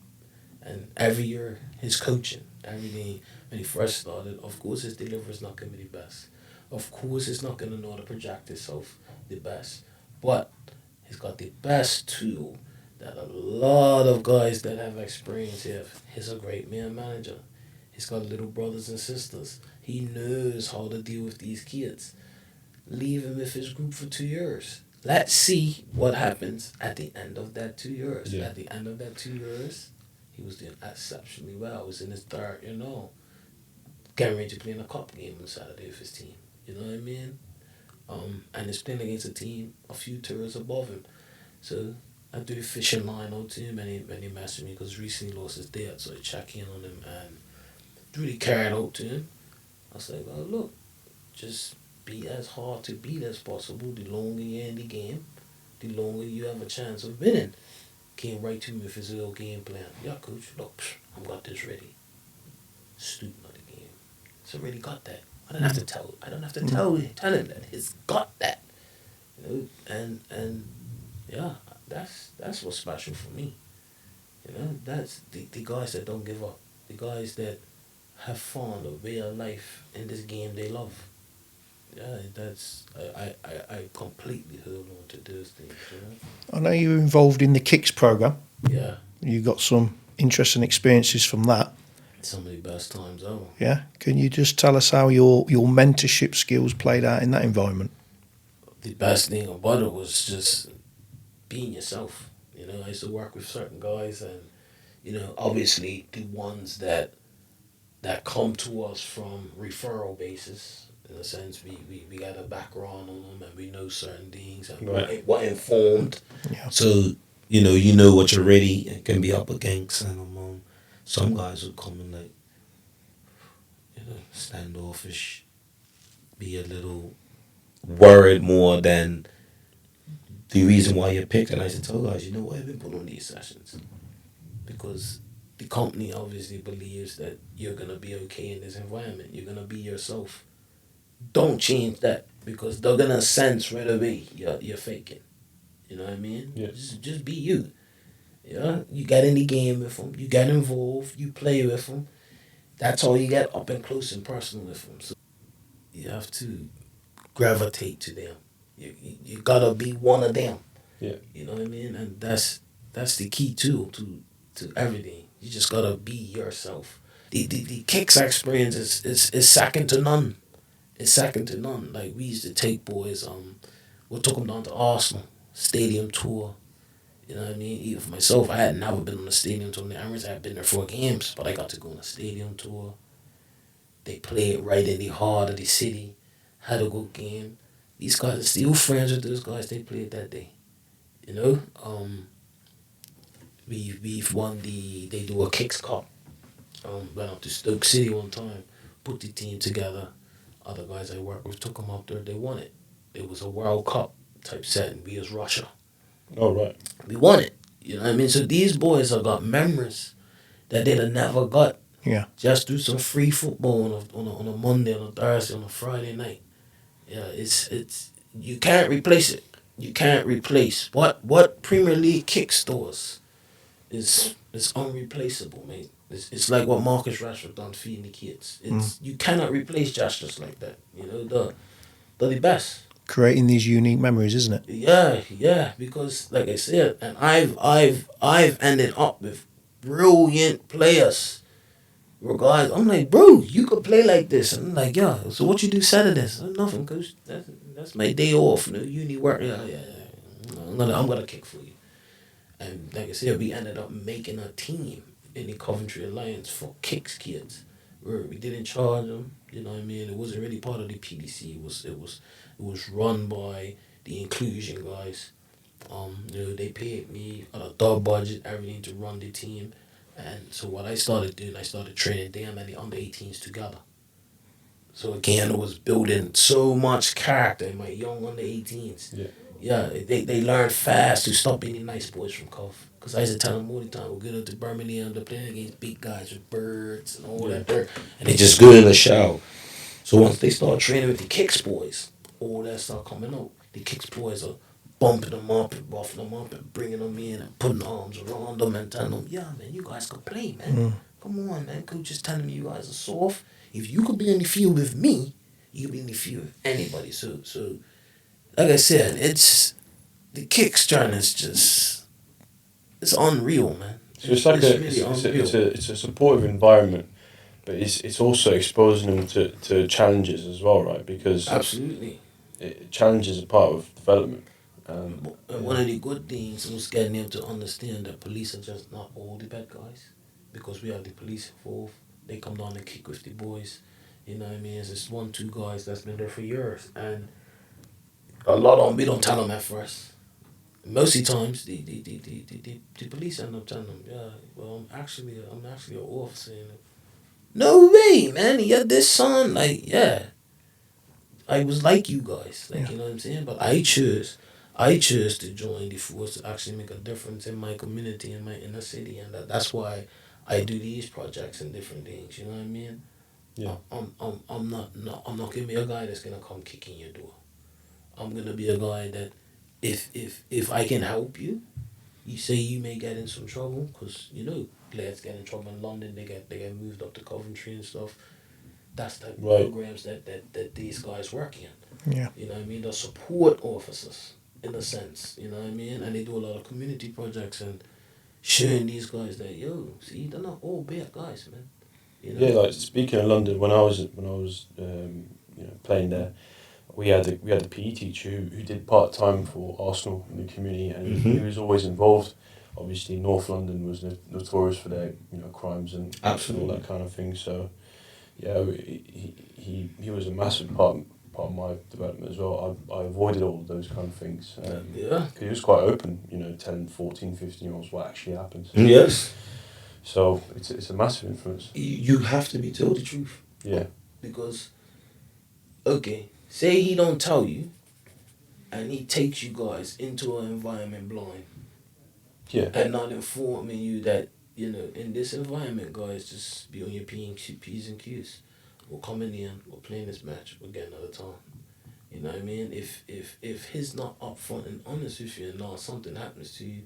And every year, his coaching, everything, when he first started, of course, his delivery is not going to be the best. Of course, he's not going to know how to project himself the best. But he's got the best tool that a lot of guys that have experience have. He's a great man manager. He's got little brothers and sisters. He knows how to deal with these kids. Leave him with his group for 2 years. Let's see what happens at the end of that 2 years. Yeah. At the end of that 2 years, he was doing exceptionally well. He was in his third, getting ready to play in a cup game on Saturday with his team. You know what I mean? And he's playing against a team a few tiers above him. So I do fishing line out to him, and he messaged me because recently lost his dad, so I check in on him and really carried out to him. I was like, well, look, just be as hard to beat as possible. The longer you're in the game, the longer you have a chance of winning. Came right to me with his little game plan. Yeah, coach, look, I've got this ready. Student of the game. So really got that. I don't have to tell him that. He's got that. And yeah, that's what's special for me. That's the guys that don't give up. The guys that have found a way of life in this game they love. Yeah, that's I completely hold on to those things. I know you were involved in the Kicks program. Yeah, You got some interesting experiences from that. some of the best times ever. Yeah. Can you just tell us how your mentorship skills played out in that environment? The best thing about it was just being yourself. I used to work with certain guys, and obviously the ones that come to us from referral basis. In a sense, we got a background on them, and we know certain things, and Right. we're informed. Yeah. So you know what you're ready and can be up against, and some guys would come and like standoffish, be a little worried more than the reason why you're picked. And I used to tell guys, I've been put on these sessions because the company obviously believes that you're gonna be okay in this environment. You're gonna be yourself. Don't change that because they're gonna sense right away you're faking. You know what I mean? Yeah. Just be you. Yeah, you get in the game with them. You get involved. You play with them. That's how you get up and close and personal with them. So you have to gravitate to them. You gotta be one of them. Yeah. You know what I mean? And that's the key too to everything. You just gotta be yourself. The kicks experience is second to none. It's second to none. Like we used to take boys, we took them down to Arsenal stadium tour. You know what I mean? Even for myself, I had never been on a stadium tour in the Emirates. I had been there 4 games, but I got to go on a stadium tour. They played right in the heart of the city. Had a good game. These guys are still friends with those guys they played that day. We've won they do a kicks cup. Went up to Stoke City one time, put the team together. Other guys I work with took them up there. They won it. It was a World Cup type setting. We as Russia. Oh, right. We won it. You know what I mean? So these boys have got memories that they'd have never got. Yeah. Just do some free football on a Monday, on a Thursday, on a Friday night. Yeah, it's you can't replace it. You can't replace what Premier League kick stores is unreplaceable, mate. It's like what Marcus Rashford done feeding the kids. You cannot replace gestures like that. They're the best. Creating these unique memories, isn't it? Yeah, because like I said, and I've ended up with brilliant players. Guys, I'm like, bro, you could play like this. And I'm like, yeah. So what you do Saturdays? Nothing, coach. That's my day off. Uni work. Yeah. I'm gonna kick for you. And like I said, we ended up making a team in the Coventry Alliance for kicks kids, where we didn't charge them. You know what I mean? It wasn't really part of the PDC. It was run by the inclusion guys. They paid me on a dog budget, everything to run the team. And so what I started doing, I started training them and the under 18s together. So again, it was building so much character in my young under 18s. Yeah. Yeah, they learned fast to stop being the nice boys from Cov. Because I used to tell them all the time, we're going up to Birmingham, they're playing against big guys with birds and all that dirt. And they just good in the shower. So once they start training with the Kicks boys, all that stuff coming out. The Kicks boys are bumping them up and buffing them up and bringing them in and putting arms around them and telling them, yeah, man, you guys can play, man. Come on, man. Coach is telling me you guys are soft. If you could be in the field with me, you could be in the field with anybody. So like I said, it's the kicks trying is just it's unreal, man. So it's like unreal. it's a supportive environment, but it's also exposing them to challenges as well, right? Because Absolutely. challenges are part of development. And one of the good things was getting them to understand that police are just not all the bad guys, because we have the police involved. They come down and kick with the boys. You know what I mean? It's just 1, 2 guys that's been there for years, and a lot of them we don't tell them at first. Most of the times, the police end up telling them, yeah, well, I'm actually an officer. No way, man. You're this son. Like, yeah, I was like you guys. Like, you know what I'm saying? But I chose to join the force to actually make a difference in my community, in my inner city, and that's why I do these projects and different things. You know what I mean? Yeah. I'm not gonna be a guy that's gonna come kick in your door. I'm gonna be a guy that if I can help you, you say you may get in some trouble, because you know players get in trouble in London. They get moved up to Coventry and stuff. That's the programs that these guys work in. Yeah. You know what I mean? They're support officers in a sense. You know what I mean? And they do a lot of community projects and showing these guys that, yo, see, they're not all bad guys, man. You know? Yeah, like speaking of London, when I was playing there, we had a PE teacher who did part time for Arsenal in the community, and he was always involved. Obviously, North London was notorious for their crimes and all that kind of thing. So, yeah, he was a massive part of my development as well. I avoided all of those kind of things. Because he was quite open, telling 14, 15-year-olds what actually happens. Yes. So it's a massive influence. You have to be told the truth. Yeah. Because, okay, say he don't tell you, and he takes you guys into an environment blind. Yeah. And not informing you that, in this environment, guys, just be on your P's and Q's. We're coming in, we're playing this match, we're getting another time. You know what I mean? If he's not upfront and honest with you, and now something happens to you,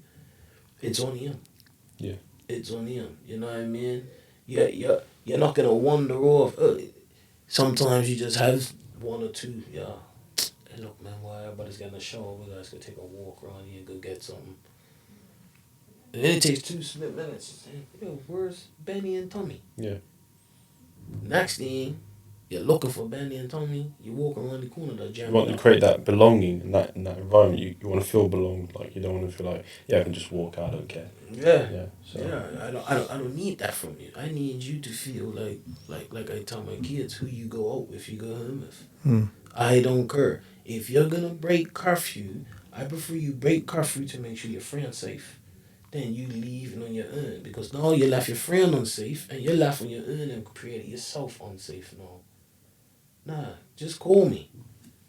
it's on him. Yeah. It's on him. You know what I mean? You're not gonna wander off. Sometimes you just have 1 or 2. Yeah. Hey, look, man, while everybody's getting a shower, we guys could take a walk around here and go get something. And then it takes 2 split minutes. Yo, where's Benny and Tommy? Yeah. Next thing, you're looking for Benny and Tommy. You walk around the corner, they're You jamming want to up. create that belonging in that environment. You want to feel belonged. Like, you don't want to feel like, yeah, I can just walk out. I don't care. Yeah. Yeah. So. Yeah. I don't need that from you. I need you to feel like I tell my kids, who you go out with, you go home with. I don't care. If you're gonna break curfew, I prefer you break curfew to make sure your friend's safe. Then you leave on your own, because now you left your friend unsafe and you left on your own and created yourself unsafe now. Nah, just call me.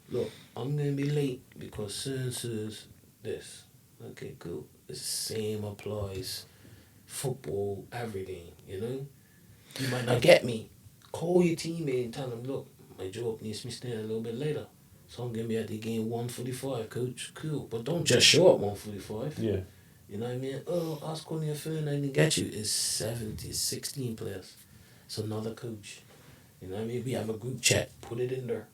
Look, I'm gonna be late because so-and-so's this. Okay, cool. The same applies. Football, everything, You might not get me. Call your teammate and tell them, look, my job needs me staying a little bit later. So I'm gonna be at the game 1:45, coach. Cool. But don't just show up 1:45. Yeah. You know what I mean? Oh, I was calling your phone, I didn't get you. It's 16 players. It's another coach. You know what I mean? We have a group chat. Put it in there.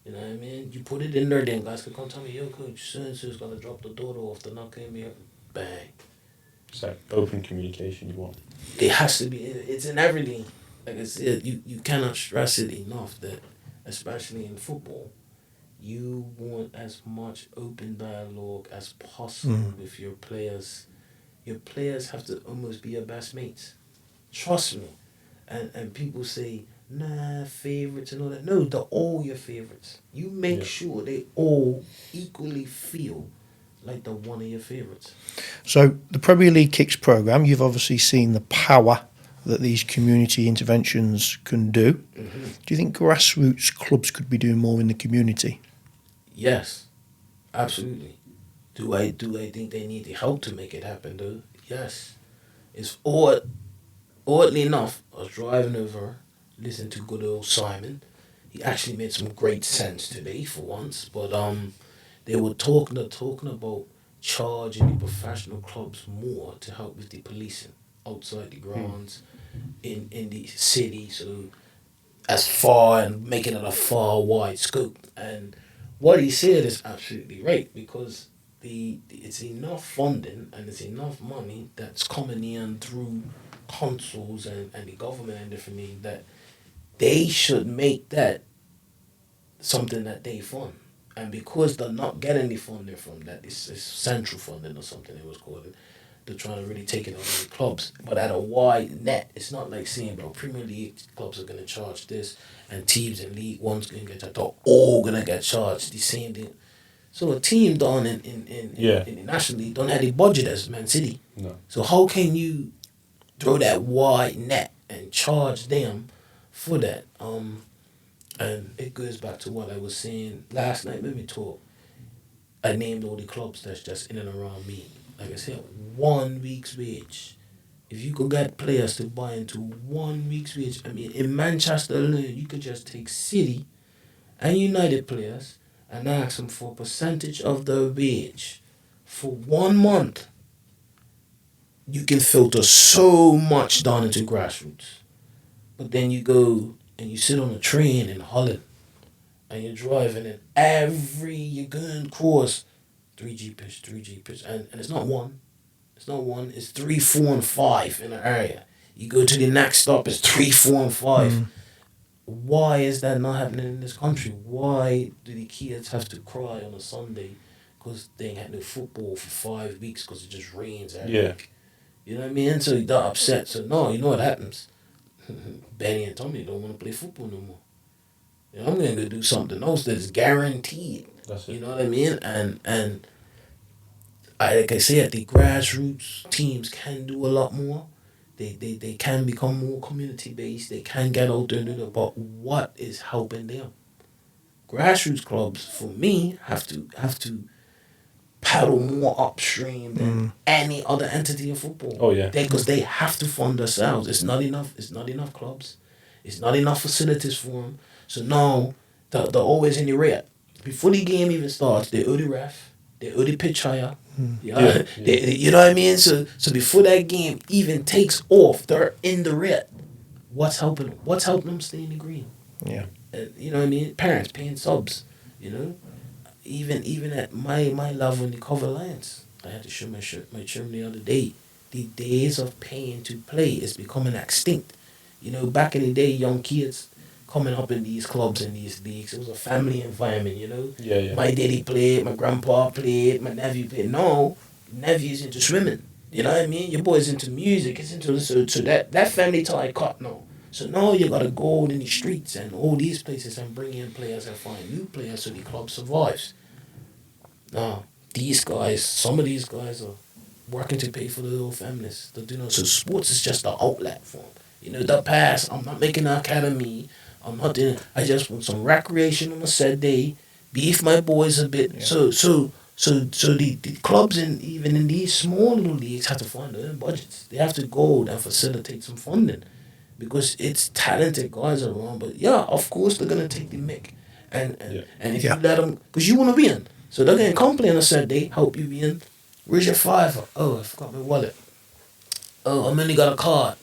You know what I mean? You put it in there, then guys can come tell me, yo, coach, so-and-so's going to drop the daughter off. They're not going to be bang. It's that open communication you want. It has to be. It's in everything. Like I said, you cannot stress it enough that, especially in football, you want as much open dialogue as possible with your players. Your players have to almost be your best mates. Trust me. And people say, nah, favorites and all that. No, they're all your favorites. You make sure they all equally feel like they're one of your favorites. So the Premier League Kicks programme, you've obviously seen the power that these community interventions can do. Mm-hmm. Do you think grassroots clubs could be doing more in the community? Yes, absolutely. Do I think they need the help to make it happen though? Yes. It's oddly enough, I was driving over, listening to good old Simon. He actually made some great sense today for once. But they were talking about charging the professional clubs more to help with the policing outside the grounds in the city, so as far and making it a far wide scope. And what he said is absolutely right, because it's enough funding and it's enough money that's coming in through councils and the government and different things that they should make that something that they fund. And because they're not getting the funding from that, it's central funding or something it was called. They're trying to really take it on the clubs, but at a wide net. It's not like saying, bro, Premier League clubs are gonna charge this, and teams in League One's gonna get charged. They're all gonna get charged the same thing. So a team down in the National League don't have the budget as Man City. No. So how can you throw that wide net and charge them for that? And it goes back to what I was saying last night when we talked. I named all the clubs that's just in and around me. Like I said, 1 week's wage. If you could get players to buy into 1 week's wage, I mean, in Manchester alone, you could just take City and United players and ask them for a percentage of their wage for 1 month. You can filter so much down into grassroots. But then you go and you sit on a train in Holland and you're driving and you're going across 3G pitch, and it's not one. It's not one, it's 3, 4, and 5 in an area. You go to the next stop, it's 3, 4, and 5. Why is that not happening in this country? Why do the kids have to cry on a Sunday because they ain't had no football for 5 weeks because it just rains every week? You know what I mean? So they're upset. So no, you know what happens? Benny and Tommy don't want to play football no more. You know, I'm going to go do something else that's guaranteed. That's it. You know what I mean? And like I said, the grassroots teams can do a lot more. They can become more community based. They can get out there and do that. But what is helping them? Grassroots clubs, for me, have to paddle more upstream than any other entity of football. Oh yeah. Because they have to fund themselves. It's not enough. It's not enough clubs. It's not enough facilities for them. So now they're always in the red. Before the game even starts, they owe the ref. They owe the pitch hire. Yeah. You know what I mean? So before that game even takes off, they're in the red. What's helping them? What's helping them stay in the green? Yeah. You know what I mean? Parents paying subs. You know, even at my level in the cover alliance, I had to show my children the other day. The days of paying to play is becoming extinct. You know, back in the day, young kids coming up in these clubs and these leagues, it was a family environment, you know? Yeah. My daddy played, my grandpa played, my nephew played. No, nephew's into swimming. You know what I mean? Your boy's into music, it's into so that family tie cut now. So now you gotta go in the streets and all these places and bring in players and find new players so the club survives. Now, some of these guys are working to pay for their little families. They're doing so sports is just an outlet for them. You know, the past, I'm not making an academy. I'm not doing. I just want some recreation on a set day. Beef my boys a bit. Yeah. So the clubs even in these small little leagues have to find their own budgets. They have to go and facilitate some funding, because it's talented guys around. But yeah, of course they're gonna take the mick, and if you let them, because you want to win, so they're gonna come play on a set day, help you win. Where's your $5? Oh, I forgot my wallet. Oh, I only got a card.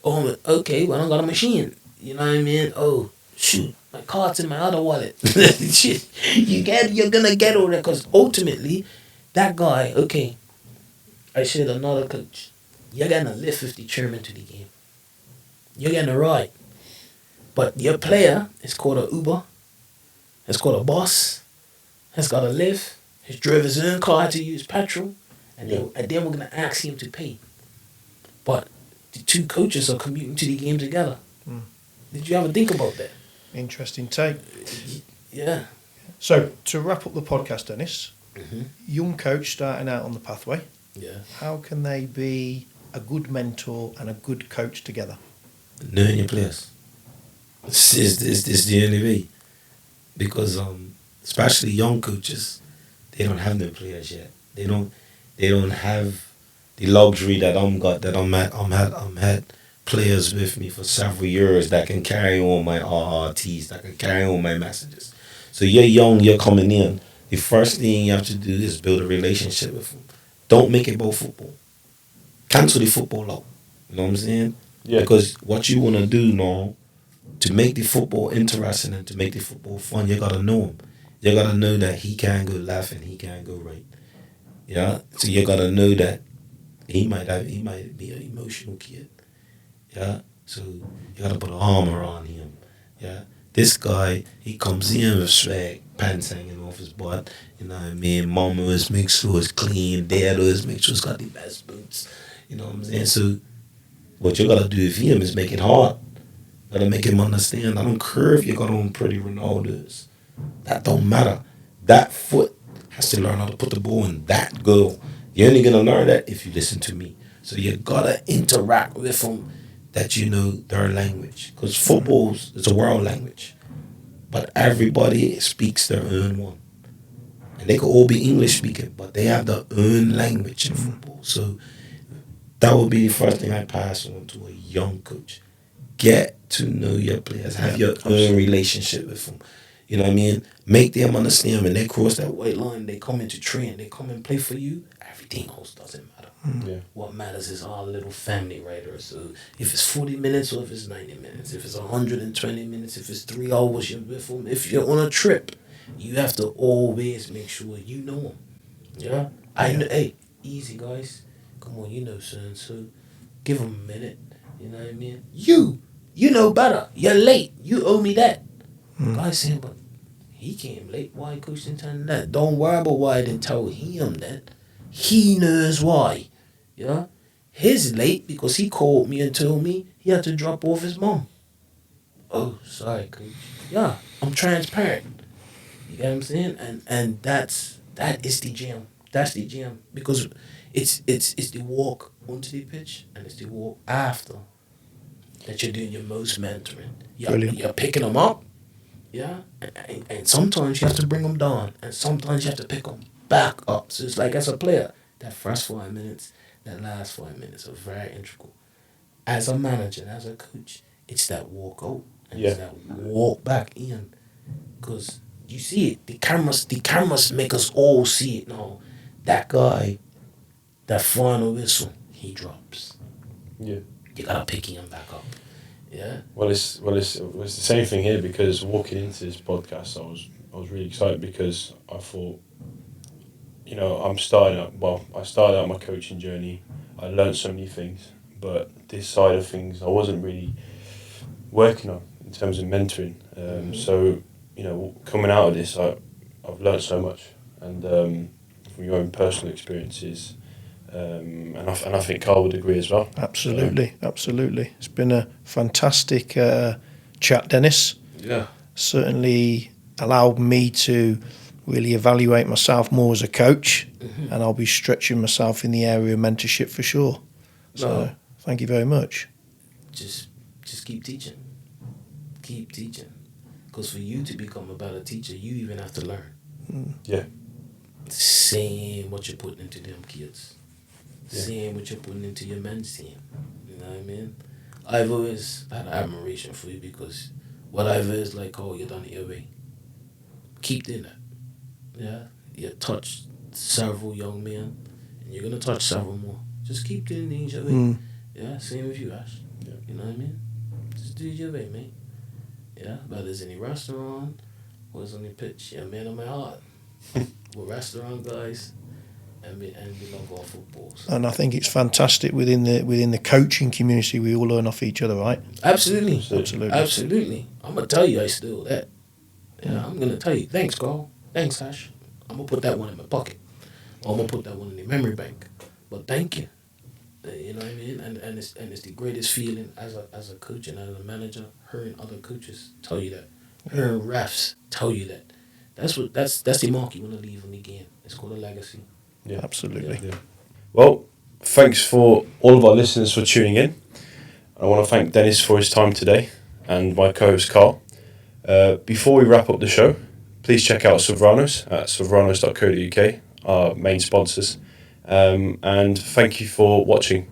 Oh, okay, well I don't got a machine. You know what I mean? Oh, shoot, my card's in my other wallet. Shit, you're gonna get all that, because ultimately, that guy, okay, I said another coach, you're gonna lift with the chairman to the game. You're getting a ride. But your player is called a Uber, has called a boss, has got a lift, has drove his own car to use petrol, and then we're gonna ask him to pay. But the two coaches are commuting to the game together. Did you ever think about that? Interesting take. Yeah. So, to wrap up the podcast, Dennis, young coach starting out on the pathway, how can they be a good mentor and a good coach together? Knowing your players. This is the only way. Because especially young coaches, they don't have no players yet. They don't have the luxury that I'm had players with me for several years that can carry on my RRTs, that can carry on my messages. So you're young, you're coming in. the first thing you have to do is build a relationship with them. Don't make it about football. Cancel the football out. You know what I'm saying? Yeah. Because what you want to do now, to make the football interesting and to make the football fun, you got to know him. You got to know that he can go left and he can go right. Yeah? So you got to know that he might be an emotional kid. Yeah? So you got to put an arm around him. Yeah? This guy, he comes in with swag, pants hanging off his butt. You know what I mean? Mom always make sure it's clean. Dad always make sure it's got the best boots. You know what I'm saying? So what you gotta do with him is make it hard. Gotta make him understand. I don't care if you got on pretty Ronaldos. That don't matter. That foot has to learn how to put the ball in that goal. You're only gonna learn that if you listen to me. So you gotta interact with them that you know their language. Because football is a world language. But everybody speaks their own one. And they could all be English speaking, but they have their own language in football. So that would be the first thing I pass on to a young coach. Get to know your players. Have your own relationship with them. You know what I mean? Make them understand when they cross that white line, they come into train, they come and play for you. Everything else doesn't matter. Yeah. What matters is our little family right here. So if it's 40 minutes or if it's 90 minutes, if it's 120 minutes, if it's 3 hours you're with them, if you're on a trip, you have to always make sure you know them. Yeah? I know, hey, easy guys. Come on, you know so give them a minute. You know what I mean? You know better. You're late. You owe me that. Guys saying, but he came late. Why coach didn't tell him that? Don't worry about why I didn't tell him that. He knows why. Yeah? He's late because he called me and told me he had to drop off his mom. Oh, sorry, coach. Yeah, I'm transparent. You get what I'm saying? And that is the gym. That's the gym. Because it's the walk onto the pitch and it's the walk after that you're doing your most mentoring. Brilliant. You're picking them up, yeah? And sometimes you have to bring them down and sometimes you have to pick them back up. So it's like as a player, that first 5 minutes, that last 5 minutes are very integral. As a manager, as a coach, it's that walk out and it's that walk back in. Because you see it, the cameras make us all see it now. That guy, that final whistle, he drops. Yeah. You gotta pick him back up. Yeah. Well, it's the same thing here because walking into this podcast, I was really excited because I thought, you know, I started out my coaching journey. I learned so many things, but this side of things I wasn't really working on in terms of mentoring. So, you know, coming out of this, I've learned so much, and from your own personal experiences. And I think Carl would agree as well. Absolutely. It's been a fantastic chat, Dennis. Yeah. Certainly allowed me to really evaluate myself more as a coach, and I'll be stretching myself in the area of mentorship for sure. So thank you very much. Just keep teaching. Keep teaching. Because for you to become a better teacher, you even have to learn. Yeah. Same what you're putting into them kids. Same what you're putting into your men's team. You know what I mean? I've always had admiration for you because what I've always like, oh, you done it your way. Keep doing that. Yeah? You touched several young men and you're going to touch several more. Just keep doing things your way. Yeah? Same with you, Ash. Yeah. You know what I mean? Just do it your way, mate. Yeah? Whether it's in a restaurant or it's on the pitch, you're a man of my heart. We're restaurant guys. And we love our football. So. And I think it's fantastic within the coaching community. We all learn off each other, right? Absolutely. Absolutely. I'm gonna tell you I still that. Yeah, I'm gonna tell you. Thanks, Carl. Thanks, Ash. I'm gonna put that one in my pocket. Or I'm gonna put that one in the memory bank. But thank you. You know what I mean? And it's the greatest feeling as a coach and as a manager, hearing other coaches tell you that. Hearing refs tell you that. That's the mark you wanna leave on the game. It's called a legacy. Yeah, absolutely. Yeah. Well, thanks for all of our listeners for tuning in. I want to thank Dennis for his time today and my co-host Carl. Before we wrap up the show, please check out Souveranos at souveranos.co.uk, our main sponsors. And thank you for watching.